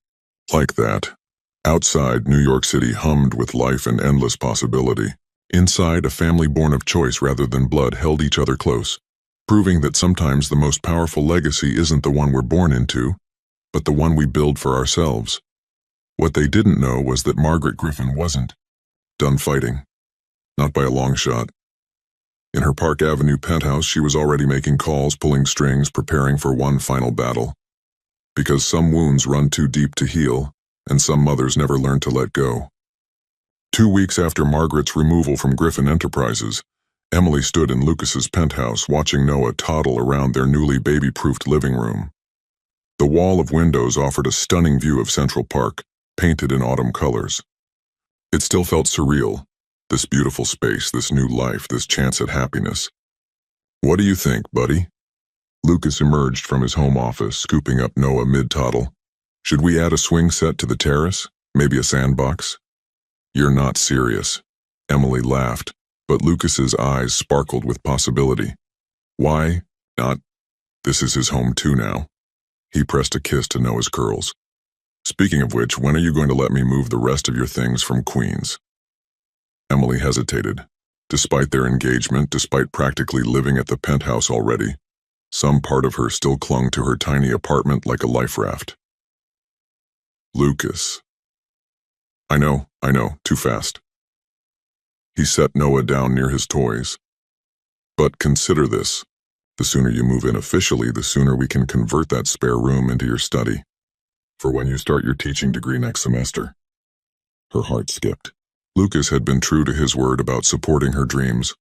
like that." Outside, New York City hummed with life and endless possibility. Inside, a family born of choice rather than blood held each other close, proving that sometimes the most powerful legacy isn't the one we're born into, but the one we build for ourselves. What they didn't know was that Margaret Griffin wasn't done fighting. Not by a long shot. In her Park Avenue penthouse, she was already making calls, pulling strings, preparing for one final battle. Because some wounds run too deep to heal, and some mothers never learn to let go. 2 weeks after Margaret's removal from Griffin Enterprises, Emily stood in Lucas's penthouse watching Noah toddle around their newly baby-proofed living room. The wall of windows offered a stunning view of Central Park, painted in autumn colors. It still felt surreal, this beautiful space, this new life, this chance at happiness. "What do you think, buddy?" Lucas emerged from his home office, scooping up Noah mid-toddle. "Should we add a swing set to the terrace? Maybe a sandbox?" "You're not serious." Emily laughed, but Lucas's eyes sparkled with possibility. "Why not? This is his home too now." He pressed a kiss to Noah's curls. "Speaking of which, when are you going to let me move the rest of your things from Queens?" Emily hesitated. Despite their engagement, despite practically living at the penthouse already, some part of her still clung to her tiny apartment like a life raft. "Lucas." I know, too fast." He set Noah down near his toys. "But consider this. The sooner you move in officially, the sooner we can convert that spare room into your study. For when you start your teaching degree next semester." Her heart skipped. Lucas had been true to his word about supporting her dreams,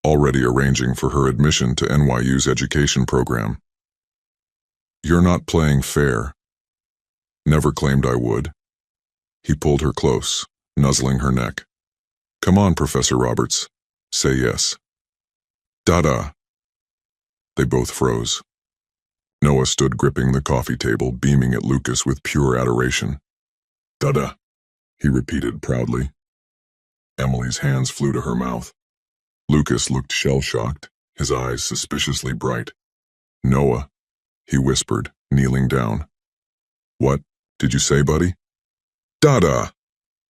already arranging for her admission to NYU's education program. "You're not playing fair." "Never claimed I would." He pulled her close, nuzzling her neck. "Come on, Professor Roberts. Say yes." "Dada." They both froze. Noah stood gripping the coffee table, beaming at Lucas with pure adoration. "Dada," he repeated proudly. Emily's hands flew to her mouth. Lucas looked shell-shocked, his eyes suspiciously bright. "Noah," he whispered, kneeling down. "What did you say, buddy?" "Dada!"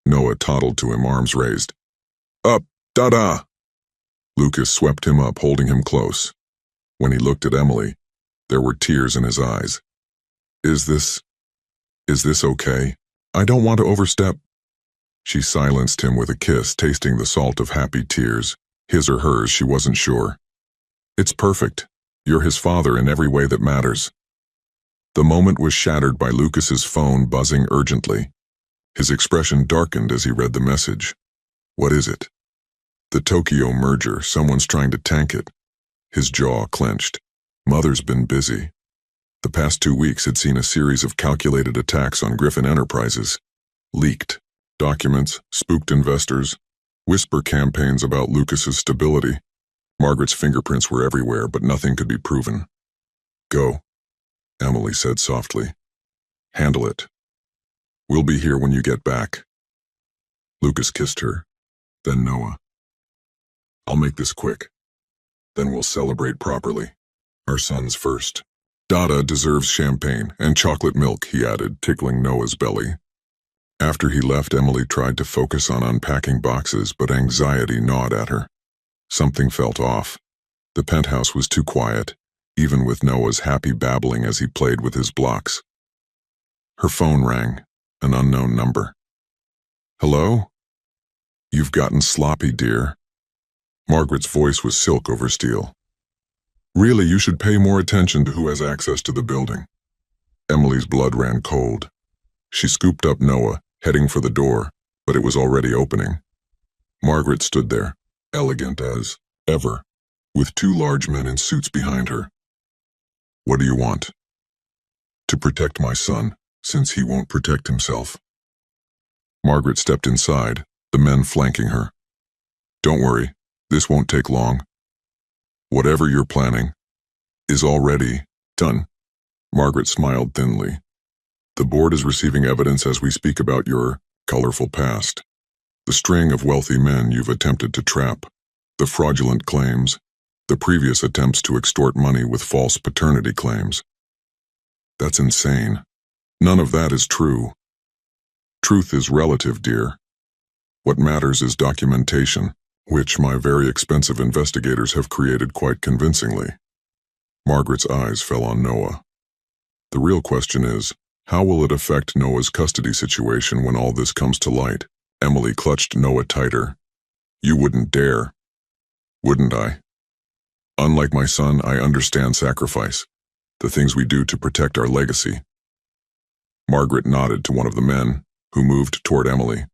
Noah toddled to him, arms raised. "Up, Dada!" Lucas swept him up, holding him close. When he looked at Emily, there were tears in his eyes. Is this okay?" I don't want to overstep. She silenced him with a kiss, tasting the salt of happy tears. His or hers, she wasn't sure. It's perfect. You're his father in every way that matters. The moment was shattered by Lucas's phone buzzing urgently. His expression darkened as he read the message. What is it? The Tokyo merger. Someone's trying to tank it. His jaw clenched. Mother's been busy. The past 2 weeks had seen a series of calculated attacks on Griffin Enterprises. Leaked documents, spooked investors, whisper campaigns about Lucas's stability. Margaret's fingerprints were everywhere, but nothing could be proven. Go, Emily said softly. Handle it. We'll be here when you get back. Lucas kissed her, then Noah. I'll make this quick. Then we'll celebrate properly. Our sons first. Dada deserves champagne and chocolate milk, he added, tickling Noah's belly. After he left, Emily tried to focus on unpacking boxes, but anxiety gnawed at her. Something felt off. The penthouse was too quiet, even with Noah's happy babbling as he played with his blocks. Her phone rang, an unknown number. Hello? You've gotten sloppy, dear. Margaret's voice was silk over steel. Really, you should pay more attention to who has access to the building. Emily's blood ran cold. She scooped up Noah, heading for the door, but it was already opening. Margaret stood there, elegant as ever, with 2 large men in suits behind her. What do you want? To protect my son, since he won't protect himself. Margaret stepped inside, the men flanking her. Don't worry, this won't take long. Whatever you're planning is already done. Margaret smiled thinly. The board is receiving evidence as we speak about your colorful past. The string of wealthy men you've attempted to trap, the fraudulent claims, the previous attempts to extort money with false paternity claims. That's insane. None of that is true. Truth is relative, dear. What matters is documentation, which my very expensive investigators have created quite convincingly. Margaret's eyes fell on Noah. The real question is, how will it affect Noah's custody situation when all this comes to light? Emily clutched Noah tighter. You wouldn't dare. Wouldn't I? Unlike my son, I understand sacrifice, the things we do to protect our legacy. Margaret nodded to one of the men, who moved toward Emily.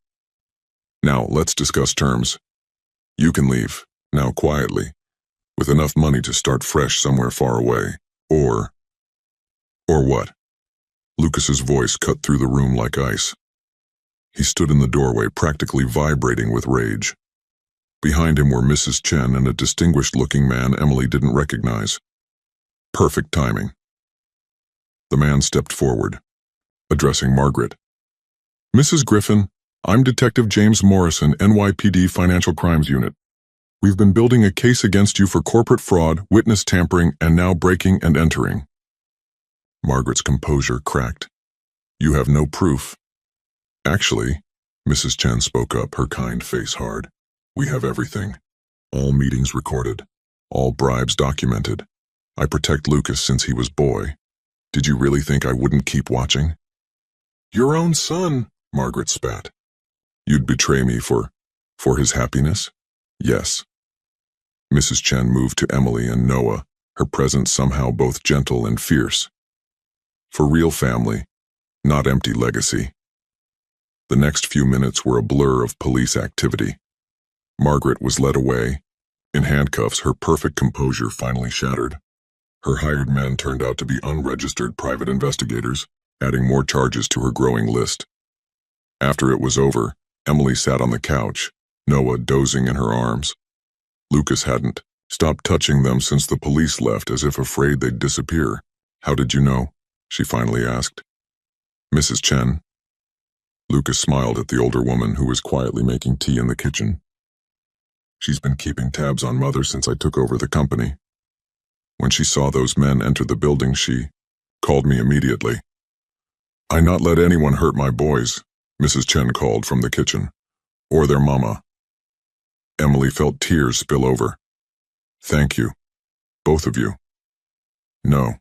Now, let's discuss terms. You can leave, now quietly, with enough money to start fresh somewhere far away. Or what? Lucas's voice cut through the room like ice. He stood in the doorway, practically vibrating with rage. Behind him were Mrs. Chen and a distinguished-looking man Emily didn't recognize. Perfect timing. The man stepped forward, addressing Margaret. Mrs. Griffin, I'm Detective James Morrison, NYPD Financial Crimes Unit. We've been building a case against you for corporate fraud, witness tampering, and now breaking and entering. Margaret's composure cracked. You have no proof. Actually, Mrs. Chen spoke up, her kind face hard. We have everything. All meetings recorded. All bribes documented. I protect Lucas since he was boy. Did you really think I wouldn't keep watching? Your own son, Margaret spat. You'd betray me for his happiness? Yes. Mrs. Chen moved to Emily and Noah, her presence somehow both gentle and fierce. For real family, not empty legacy. The next few minutes were a blur of police activity. Margaret was led away. In handcuffs, her perfect composure finally shattered. Her hired men turned out to be unregistered private investigators, adding more charges to her growing list. After it was over, Emily sat on the couch, Noah dozing in her arms. Lucas hadn't stopped touching them since the police left, as if afraid they'd disappear. How did you know? She finally asked. Mrs. Chen. Lucas smiled at the older woman who was quietly making tea in the kitchen. She's been keeping tabs on Mother since I took over the company. When she saw those men enter the building, she called me immediately. I not let anyone hurt my boys, Mrs. Chen called from the kitchen, or their mama. Emily felt tears spill over. Thank you, both of you. No.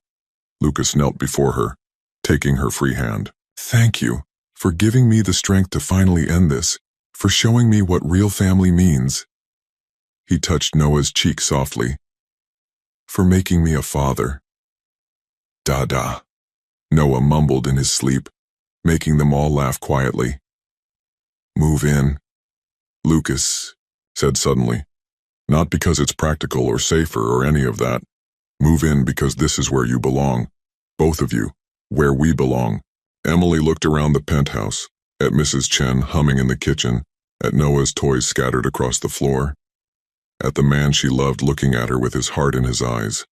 Lucas knelt before her, taking her free hand. Thank you for giving me the strength to finally end this, for showing me what real family means. He touched Noah's cheek softly. For making me a father. Dada, Noah mumbled in his sleep, making them all laugh quietly. Move in, Lucas said suddenly. Not because it's practical or safer or any of that. Move in because this is where you belong. Both of you. Where we belong. Emily looked around the penthouse, at Mrs. Chen humming in the kitchen, at Noah's toys scattered across the floor, at the man she loved looking at her with his heart in his eyes.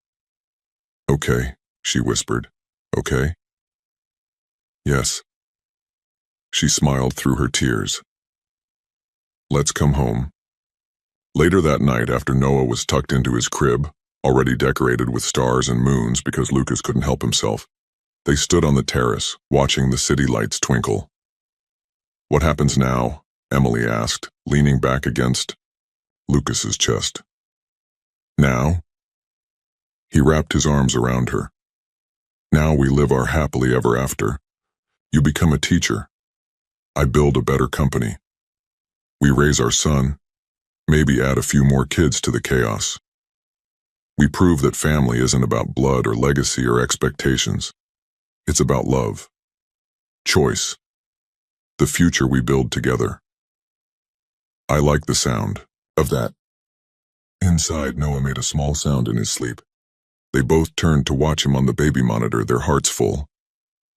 Okay, she whispered. Okay? Yes. She smiled through her tears. Let's come home. Later that night, after Noah was tucked into his crib, already decorated with stars and moons because Lucas couldn't help himself, they stood on the terrace, watching the city lights twinkle. What happens now? Emily asked, leaning back against Lucas's chest. Now? He wrapped his arms around her. Now we live our happily ever after. You become a teacher. I build a better company. We raise our son, maybe add a few more kids to the chaos. We prove that family isn't about blood or legacy or expectations. It's about love. Choice. The future we build together. I like the sound of that. Inside, Noah made a small sound in his sleep. They both turned to watch him on the baby monitor, their hearts full.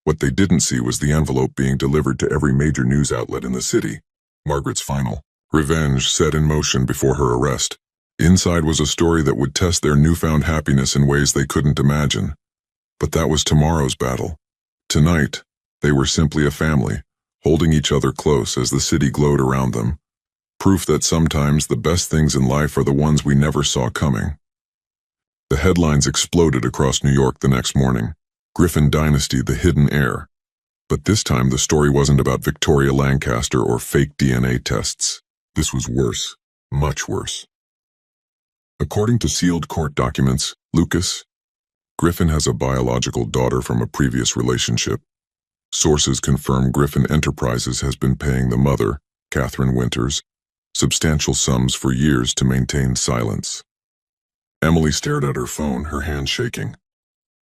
What they didn't see was the envelope being delivered to every major news outlet in the city. Margaret's final revenge set in motion before her arrest. Inside was a story that would test their newfound happiness in ways they couldn't imagine. But that was tomorrow's battle. Tonight, they were simply a family, holding each other close as the city glowed around them. Proof that sometimes the best things in life are the ones we never saw coming. The headlines exploded across New York the next morning. Griffin Dynasty, the hidden heir. But this time the story wasn't about Victoria Lancaster or fake DNA tests. This was worse, much worse. According to sealed court documents, Lucas Griffin has a biological daughter from a previous relationship. Sources confirm Griffin Enterprises has been paying the mother, Catherine Winters, substantial sums for years to maintain silence. Emily stared at her phone, her hand shaking.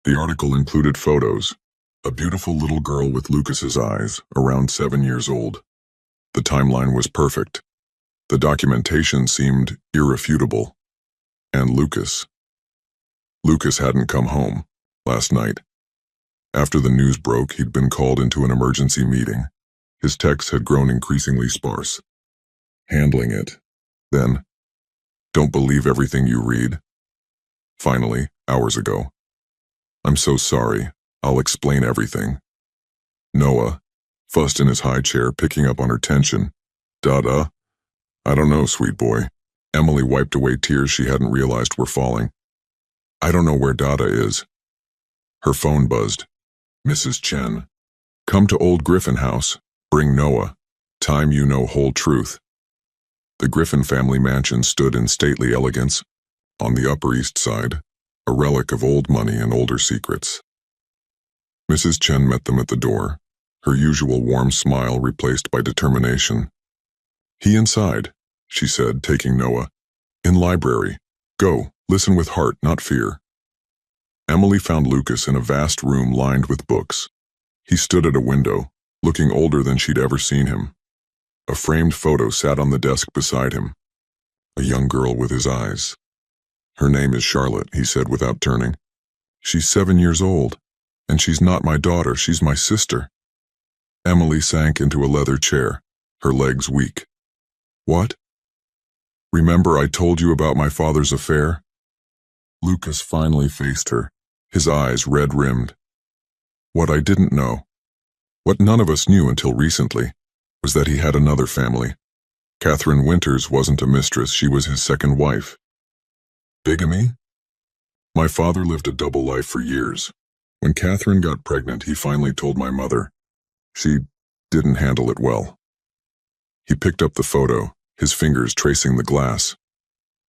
The article included photos. A beautiful little girl with Lucas's eyes, around 7 years old. The timeline was perfect. The documentation seemed irrefutable. And Lucas hadn't come home last night. After the news broke, he'd been called into an emergency meeting. His texts had grown increasingly sparse. Handling it. Then, don't believe everything you read. Finally, hours ago. I'm so sorry. I'll explain everything. Noah fussed in his high chair, picking up on her tension. Dada? I don't know, sweet boy. Emily wiped away tears she hadn't realized were falling. I don't know where Dada is. Her phone buzzed. Mrs. Chen. Come to Old Griffin House. Bring Noah. Time you know whole truth. The Griffin family mansion stood in stately elegance, on the Upper East Side, a relic of old money and older secrets. Mrs. Chen met them at the door, her usual warm smile replaced by determination. He inside, she said, taking Noah. In library. Go, listen with heart, not fear. Emily found Lucas in a vast room lined with books. He stood at a window, looking older than she'd ever seen him. A framed photo sat on the desk beside him. A young girl with his eyes. Her name is Charlotte, he said without turning. She's 7 years old, and she's not my daughter, she's my sister. Emily sank into a leather chair, her legs weak. What? Remember I told you about my father's affair? Lucas finally faced her, his eyes red-rimmed. What I didn't know, what none of us knew until recently, was that he had another family. Catherine Winters wasn't a mistress, she was his second wife. Bigamy? My father lived a double life for years. When Catherine got pregnant, he finally told my mother. She didn't handle it well. He picked up the photo, his fingers tracing the glass.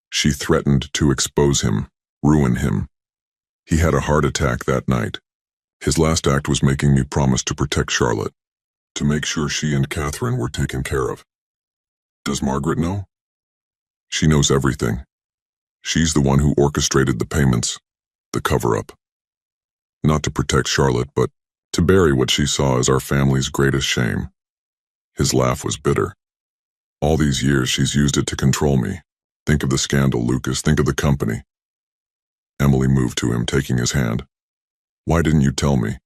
She threatened to expose him, ruin him. He had a heart attack that night. His last act was making me promise to protect Charlotte, to make sure she and Catherine were taken care of. Does Margaret know? She knows everything. She's the one who orchestrated the payments, the cover-up. Not to protect Charlotte, but to bury what she saw as our family's greatest shame. His laugh was bitter. All these years she's used it to control me. Think of the scandal, Lucas. Think of the company. Emily moved to him, taking his hand. Why didn't you tell me?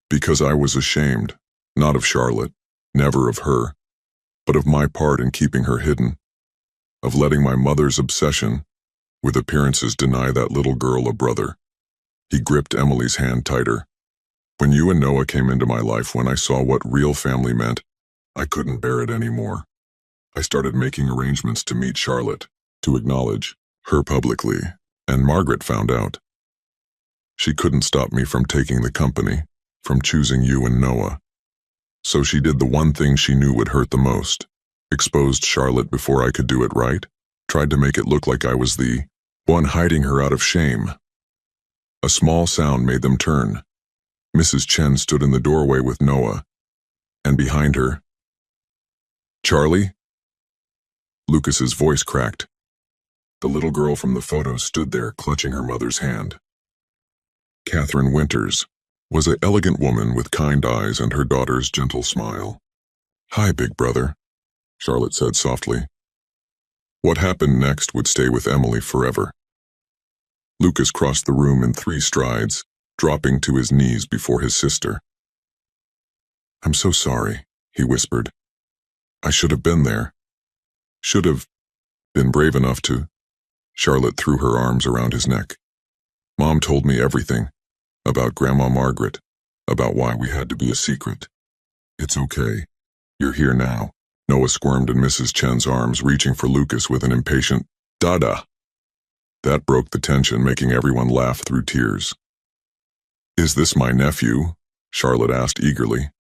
Because I was ashamed, not of Charlotte, never of her, but of my part in keeping her hidden, of letting my mother's obsession with appearances deny that little girl a brother. He gripped Emily's hand tighter. When you and Noah came into my life, when I saw what real family meant, I couldn't bear it anymore. I started making arrangements to meet Charlotte, to acknowledge her publicly, and Margaret found out. She couldn't stop me from taking the company, from choosing you and Noah. So she did the one thing she knew would hurt the most, exposed Charlotte before I could do it right, tried to make it look like I was the one hiding her out of shame. A small sound made them turn. Mrs. Chen stood in the doorway with Noah, and behind her, Charlie? Lucas's voice cracked. The little girl from the photos stood there, clutching her mother's hand. Catherine Winters was an elegant woman with kind eyes and her daughter's gentle smile. Hi, big brother, Charlotte said softly. What happened next would stay with Emily forever. Lucas crossed the room in 3 strides, dropping to his knees before his sister. I'm so sorry, he whispered. I should have been there. Should have been brave enough to. Charlotte threw her arms around his neck. Mom told me everything, about Grandma Margaret, about why we had to be a secret. It's okay. You're here now. Noah squirmed in Mrs. Chen's arms, reaching for Lucas with an impatient, "Dada." That broke the tension, making everyone laugh through tears. Is this my nephew? Charlotte asked eagerly.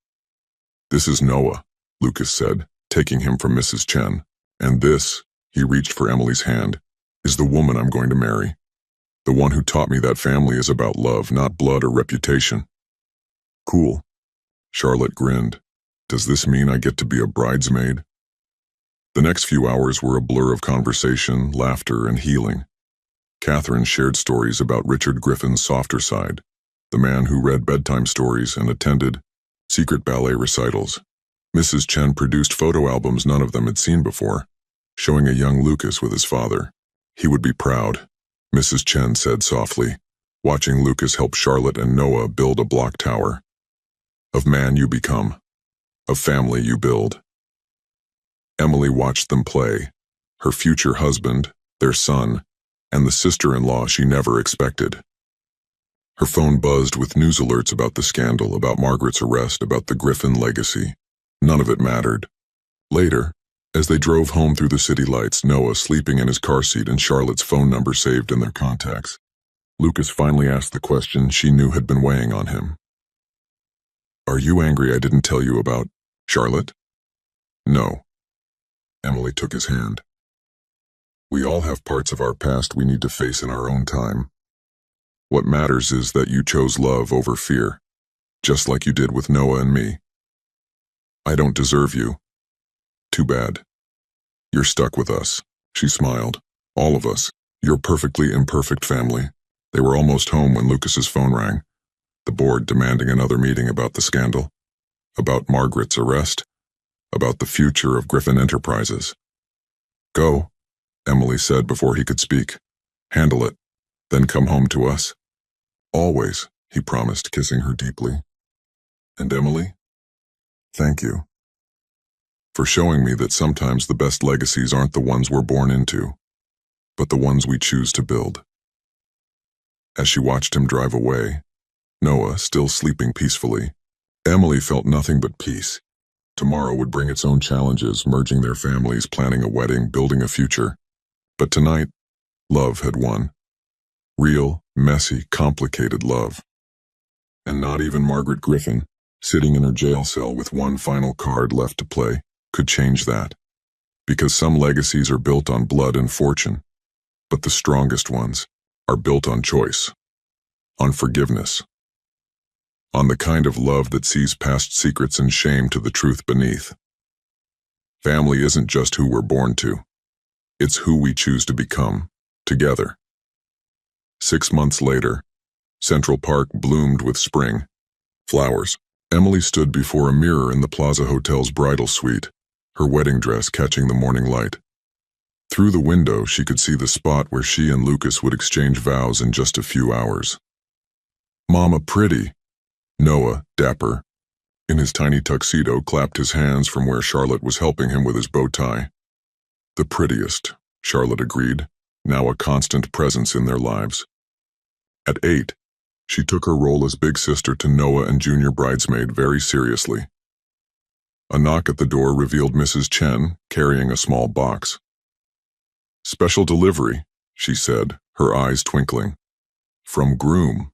This is Noah, Lucas said, taking him from Mrs. Chen. And this, he reached for Emily's hand, is the woman I'm going to marry. The one who taught me that family is about love, not blood or reputation. Cool. Charlotte grinned. Does this mean I get to be a bridesmaid? The next few hours were a blur of conversation, laughter, and healing. Catherine shared stories about Richard Griffin's softer side, the man who read bedtime stories and attended secret ballet recitals. Mrs. Chen produced photo albums none of them had seen before, showing a young Lucas with his father. He would be proud, Mrs. Chen said softly, watching Lucas help Charlotte and Noah build a block tower. Of man you become, of family you build. Emily watched them play, her future husband, their son, and the sister-in-law she never expected. Her phone buzzed with news alerts about the scandal, about Margaret's arrest, about the Griffin legacy. None of it mattered. Later, as they drove home through the city lights, Noah sleeping in his car seat and Charlotte's phone number saved in their contacts, Lucas finally asked the question she knew had been weighing on him. Are you angry I didn't tell you about Charlotte? No. Emily took his hand. We all have parts of our past we need to face in our own time. What matters is that you chose love over fear, just like you did with Noah and me. I don't deserve you. Too bad. You're stuck with us, she smiled. All of us, your perfectly imperfect family. They were almost home when Lucas's phone rang, the board demanding another meeting about the scandal, about Margaret's arrest, about the future of Griffin Enterprises. Go, Emily said before he could speak. Handle it, then come home to us. Always, he promised, kissing her deeply. And Emily? Thank you. For showing me that sometimes the best legacies aren't the ones we're born into, but the ones we choose to build. As she watched him drive away, Noah still sleeping peacefully, Emily felt nothing but peace. Tomorrow would bring its own challenges, merging their families, planning a wedding, building a future. But tonight, love had won. Real, messy, complicated love. And not even Margaret Griffin, sitting in her jail cell with one final card left to play, could change that. Because some legacies are built on blood and fortune, but the strongest ones are built on choice, on forgiveness, on the kind of love that sees past secrets and shame to the truth beneath. Family isn't just who we're born to. It's who we choose to become, together. 6 months later, Central Park bloomed with spring flowers. Emily stood before a mirror in the Plaza Hotel's bridal suite, her wedding dress catching the morning light. Through the window, she could see the spot where she and Lucas would exchange vows in just a few hours. "Mama, pretty." Noah, dapper, in his tiny tuxedo, clapped his hands from where Charlotte was helping him with his bow tie. "The prettiest," Charlotte agreed, now a constant presence in their lives. At 8, she took her role as big sister to Noah and junior bridesmaid very seriously. A knock at the door revealed Mrs. Chen carrying a small box. "Special delivery," she said, her eyes twinkling. "From groom."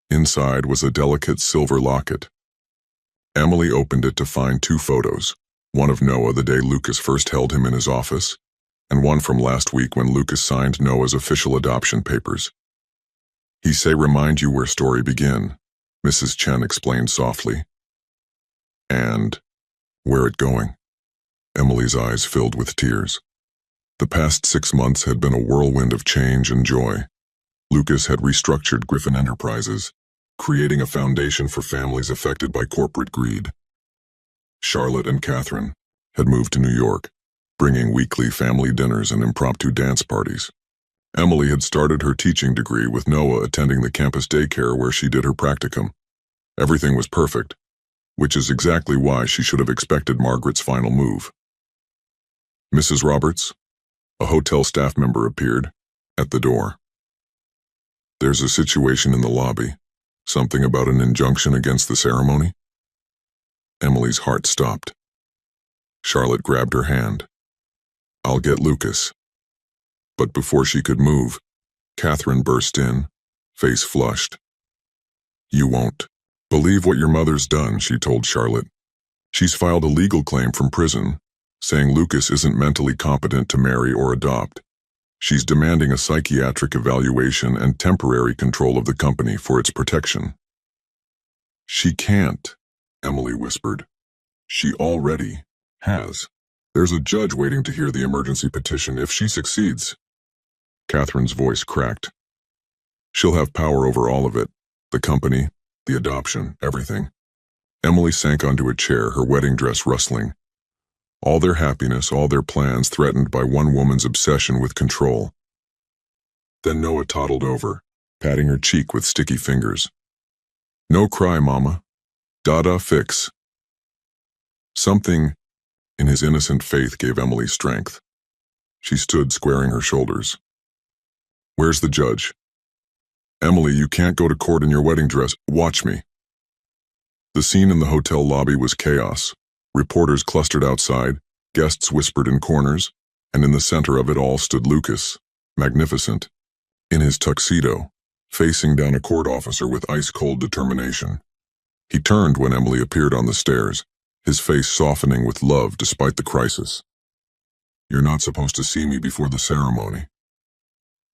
Inside was a delicate silver locket. Emily opened it to find 2 photos, one of Noah the day Lucas first held him in his office, and one from last week when Lucas signed Noah's official adoption papers. "He say remind you where story begin," Mrs. Chen explained softly. "And where it going?" Emily's eyes filled with tears. The past 6 months had been a whirlwind of change and joy. Lucas had restructured Griffin Enterprises, creating a foundation for families affected by corporate greed. Charlotte and Catherine had moved to New York, bringing weekly family dinners and impromptu dance parties. Emily had started her teaching degree with Noah attending the campus daycare where she did her practicum. Everything was perfect, which is exactly why she should have expected Margaret's final move. "Mrs. Roberts?" A hotel staff member appeared at the door. "There's a situation in the lobby. Something about an injunction against the ceremony?" Emily's heart stopped. Charlotte grabbed her hand. "I'll get Lucas." But before she could move, Catherine burst in, face flushed. "You won't believe what your mother's done," she told Charlotte. "She's filed a legal claim from prison, saying Lucas isn't mentally competent to marry or adopt. She's demanding a psychiatric evaluation and temporary control of the company for its protection." "She can't," Emily whispered. "She already has. There's a judge waiting to hear the emergency petition if she succeeds." Catherine's voice cracked. "She'll have power over all of it, the company, the adoption, everything." Emily sank onto a chair, her wedding dress rustling. All their happiness, all their plans threatened by one woman's obsession with control. Then Noah toddled over, patting her cheek with sticky fingers. "No cry, Mama. Dada fix." Something in his innocent faith gave Emily strength. She stood squaring her shoulders. "Where's the judge?" "Emily, you can't go to court in your wedding dress. Watch me." The scene in the hotel lobby was chaos. Reporters clustered outside, guests whispered in corners, and in the center of it all stood Lucas, magnificent, in his tuxedo, facing down a court officer with ice-cold determination. He turned when Emily appeared on the stairs, his face softening with love despite the crisis. "You're not supposed to see me before the ceremony.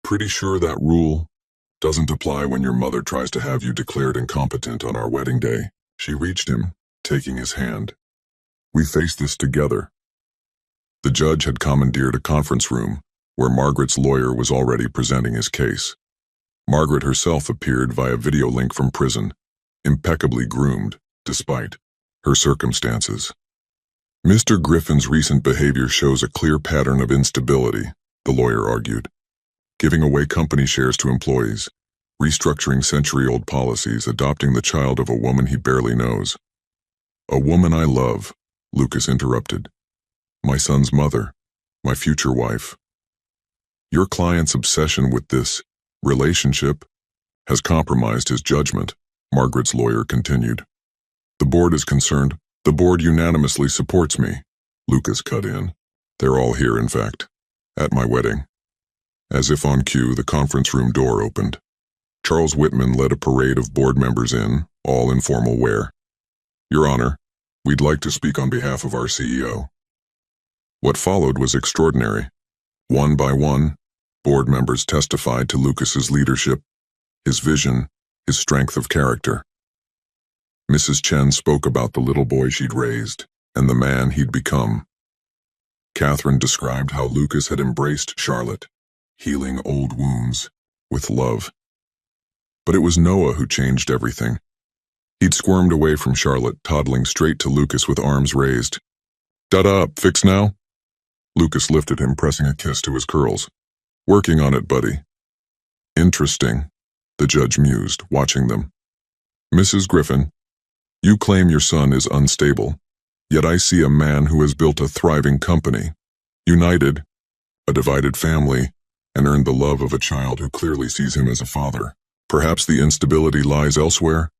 Pretty sure that rule doesn't apply when your mother tries to have you declared incompetent on our wedding day." She reached him, taking his hand. "We face this together." The judge had commandeered a conference room where Margaret's lawyer was already presenting his case. Margaret herself appeared via video link from prison, impeccably groomed, despite her circumstances. "Mr. Griffin's recent behavior shows a clear pattern of instability," the lawyer argued. "Giving away company shares to employees, restructuring century-old policies, adopting the child of a woman he barely knows." "A woman I love," Lucas interrupted. "My son's mother, my future wife." "Your client's obsession with this relationship has compromised his judgment," Margaret's lawyer continued. "The board is concerned. The board unanimously supports me," Lucas cut in. "They're all here, in fact, at my wedding." As if on cue, the conference room door opened. Charles Whitman led a parade of board members in, all in formal wear. "Your Honor, we'd like to speak on behalf of our CEO." What followed was extraordinary. One by one, board members testified to Lucas's leadership, his vision, his strength of character. Mrs. Chen spoke about the little boy she'd raised and the man he'd become. Catherine described how Lucas had embraced Charlotte, healing old wounds with love. But it was Noah who changed everything. He'd squirmed away from Charlotte, toddling straight to Lucas with arms raised. "Da-da, fix now?" Lucas lifted him, pressing a kiss to his curls. "Working on it, buddy." "Interesting," the judge mused, watching them. "Mrs. Griffin, you claim your son is unstable, yet I see a man who has built a thriving company, united a divided family, and earned the love of a child who clearly sees him as a father. Perhaps the instability lies elsewhere?"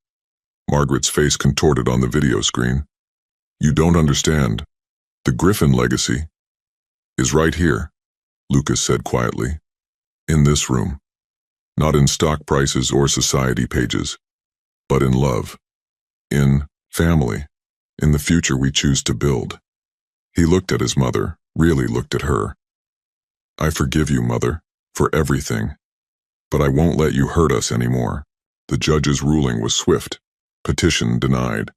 Margaret's face contorted on the video screen. "You don't understand. The Griffin legacy is right here," Lucas said quietly. "In this room. Not in stock prices or society pages, but in love, in family, in the future we choose to build." He looked at his mother, really looked at her. "I forgive you, Mother, for everything, but I won't let you hurt us anymore." The judge's ruling was swift. Petition denied.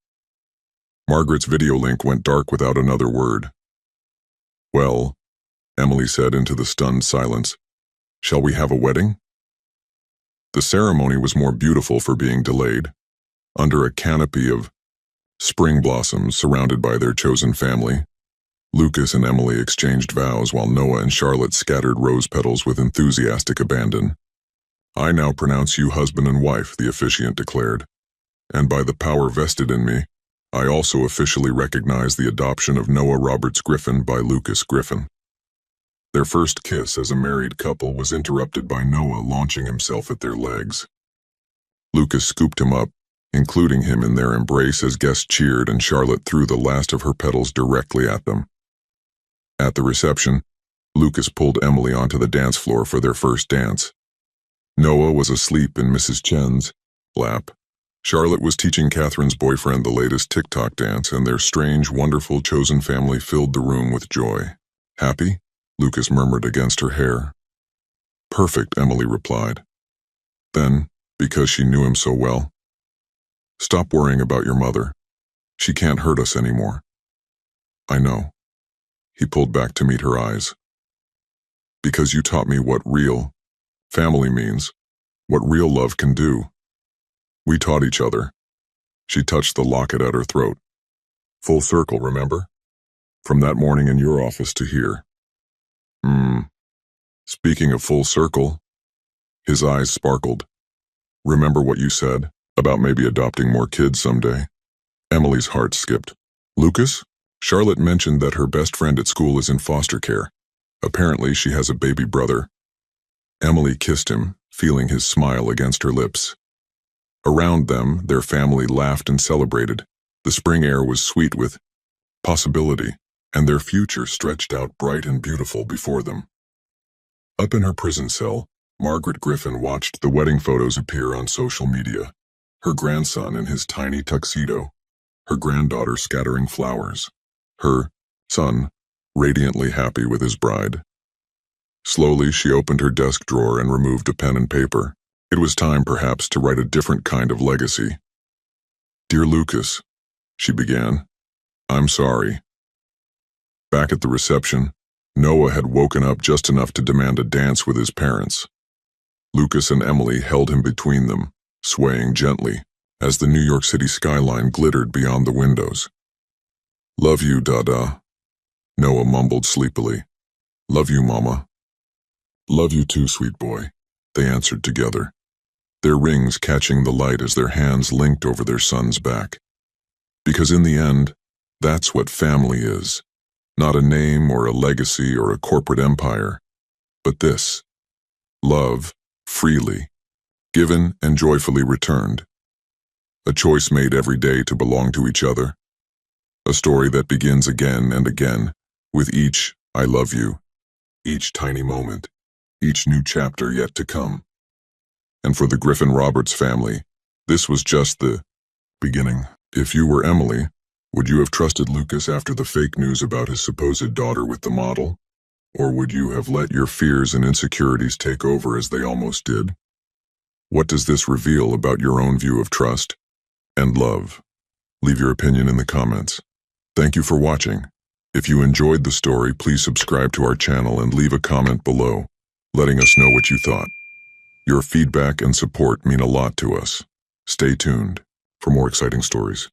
Margaret's video link went dark without another word. "Well," Emily said into the stunned silence, "shall we have a wedding?" The ceremony was more beautiful for being delayed. Under a canopy of spring blossoms surrounded by their chosen family, Lucas and Emily exchanged vows while Noah and Charlotte scattered rose petals with enthusiastic abandon. "I now pronounce you husband and wife," the officiant declared. "And by the power vested in me, I also officially recognize the adoption of Noah Roberts Griffin by Lucas Griffin." Their first kiss as a married couple was interrupted by Noah launching himself at their legs. Lucas scooped him up, including him in their embrace as guests cheered, and Charlotte threw the last of her petals directly at them. At the reception, Lucas pulled Emily onto the dance floor for their first dance. Noah was asleep in Mrs. Chen's lap. Charlotte was teaching Catherine's boyfriend the latest TikTok dance, and their strange, wonderful, chosen family filled the room with joy. "Happy?" Lucas murmured against her hair. "Perfect," Emily replied. Then, because she knew him so well, "Stop worrying about your mother. She can't hurt us anymore." "I know." He pulled back to meet her eyes. "Because you taught me what real family means, what real love can do. We taught each other." She touched the locket at her throat. "Full circle, remember? From that morning in your office to here." Speaking of full circle," his eyes sparkled. "Remember what you said about maybe adopting more kids someday?" Emily's heart skipped. "Lucas?" Charlotte mentioned that her best friend at school is in foster care. Apparently she has a baby brother. Emily kissed him, feeling his smile against her lips. Around them, their family laughed and celebrated. The spring air was sweet with possibility, and their future stretched out bright and beautiful before them. Up in her prison cell, Margaret Griffin watched the wedding photos appear on social media. Her grandson in his tiny tuxedo, her granddaughter scattering flowers, her son radiantly happy with his bride. Slowly, she opened her desk drawer and removed a pen and paper. It was time, perhaps, to write a different kind of legacy. "Dear Lucas," she began, "I'm sorry." Back at the reception, Noah had woken up just enough to demand a dance with his parents. Lucas and Emily held him between them, swaying gently, as the New York City skyline glittered beyond the windows. "Love you, Dada," Noah mumbled sleepily. "Love you, Mama." "Love you too, sweet boy," they answered together, their rings catching the light as their hands linked over their son's back. Because in the end, that's what family is. Not a name or a legacy or a corporate empire, but this: love, freely, given and joyfully returned. A choice made every day to belong to each other. A story that begins again and again, with each "I love you," each tiny moment, each new chapter yet to come. And for the Griffin Roberts family, this was just the beginning. If you were Emily, would you have trusted Lucas after the fake news about his supposed daughter with the model? Or would you have let your fears and insecurities take over as they almost did? What does this reveal about your own view of trust and love? Leave your opinion in the comments. Thank you for watching. If you enjoyed the story, please subscribe to our channel and leave a comment below, letting us know what you thought. Your feedback and support mean a lot to us. Stay tuned for more exciting stories.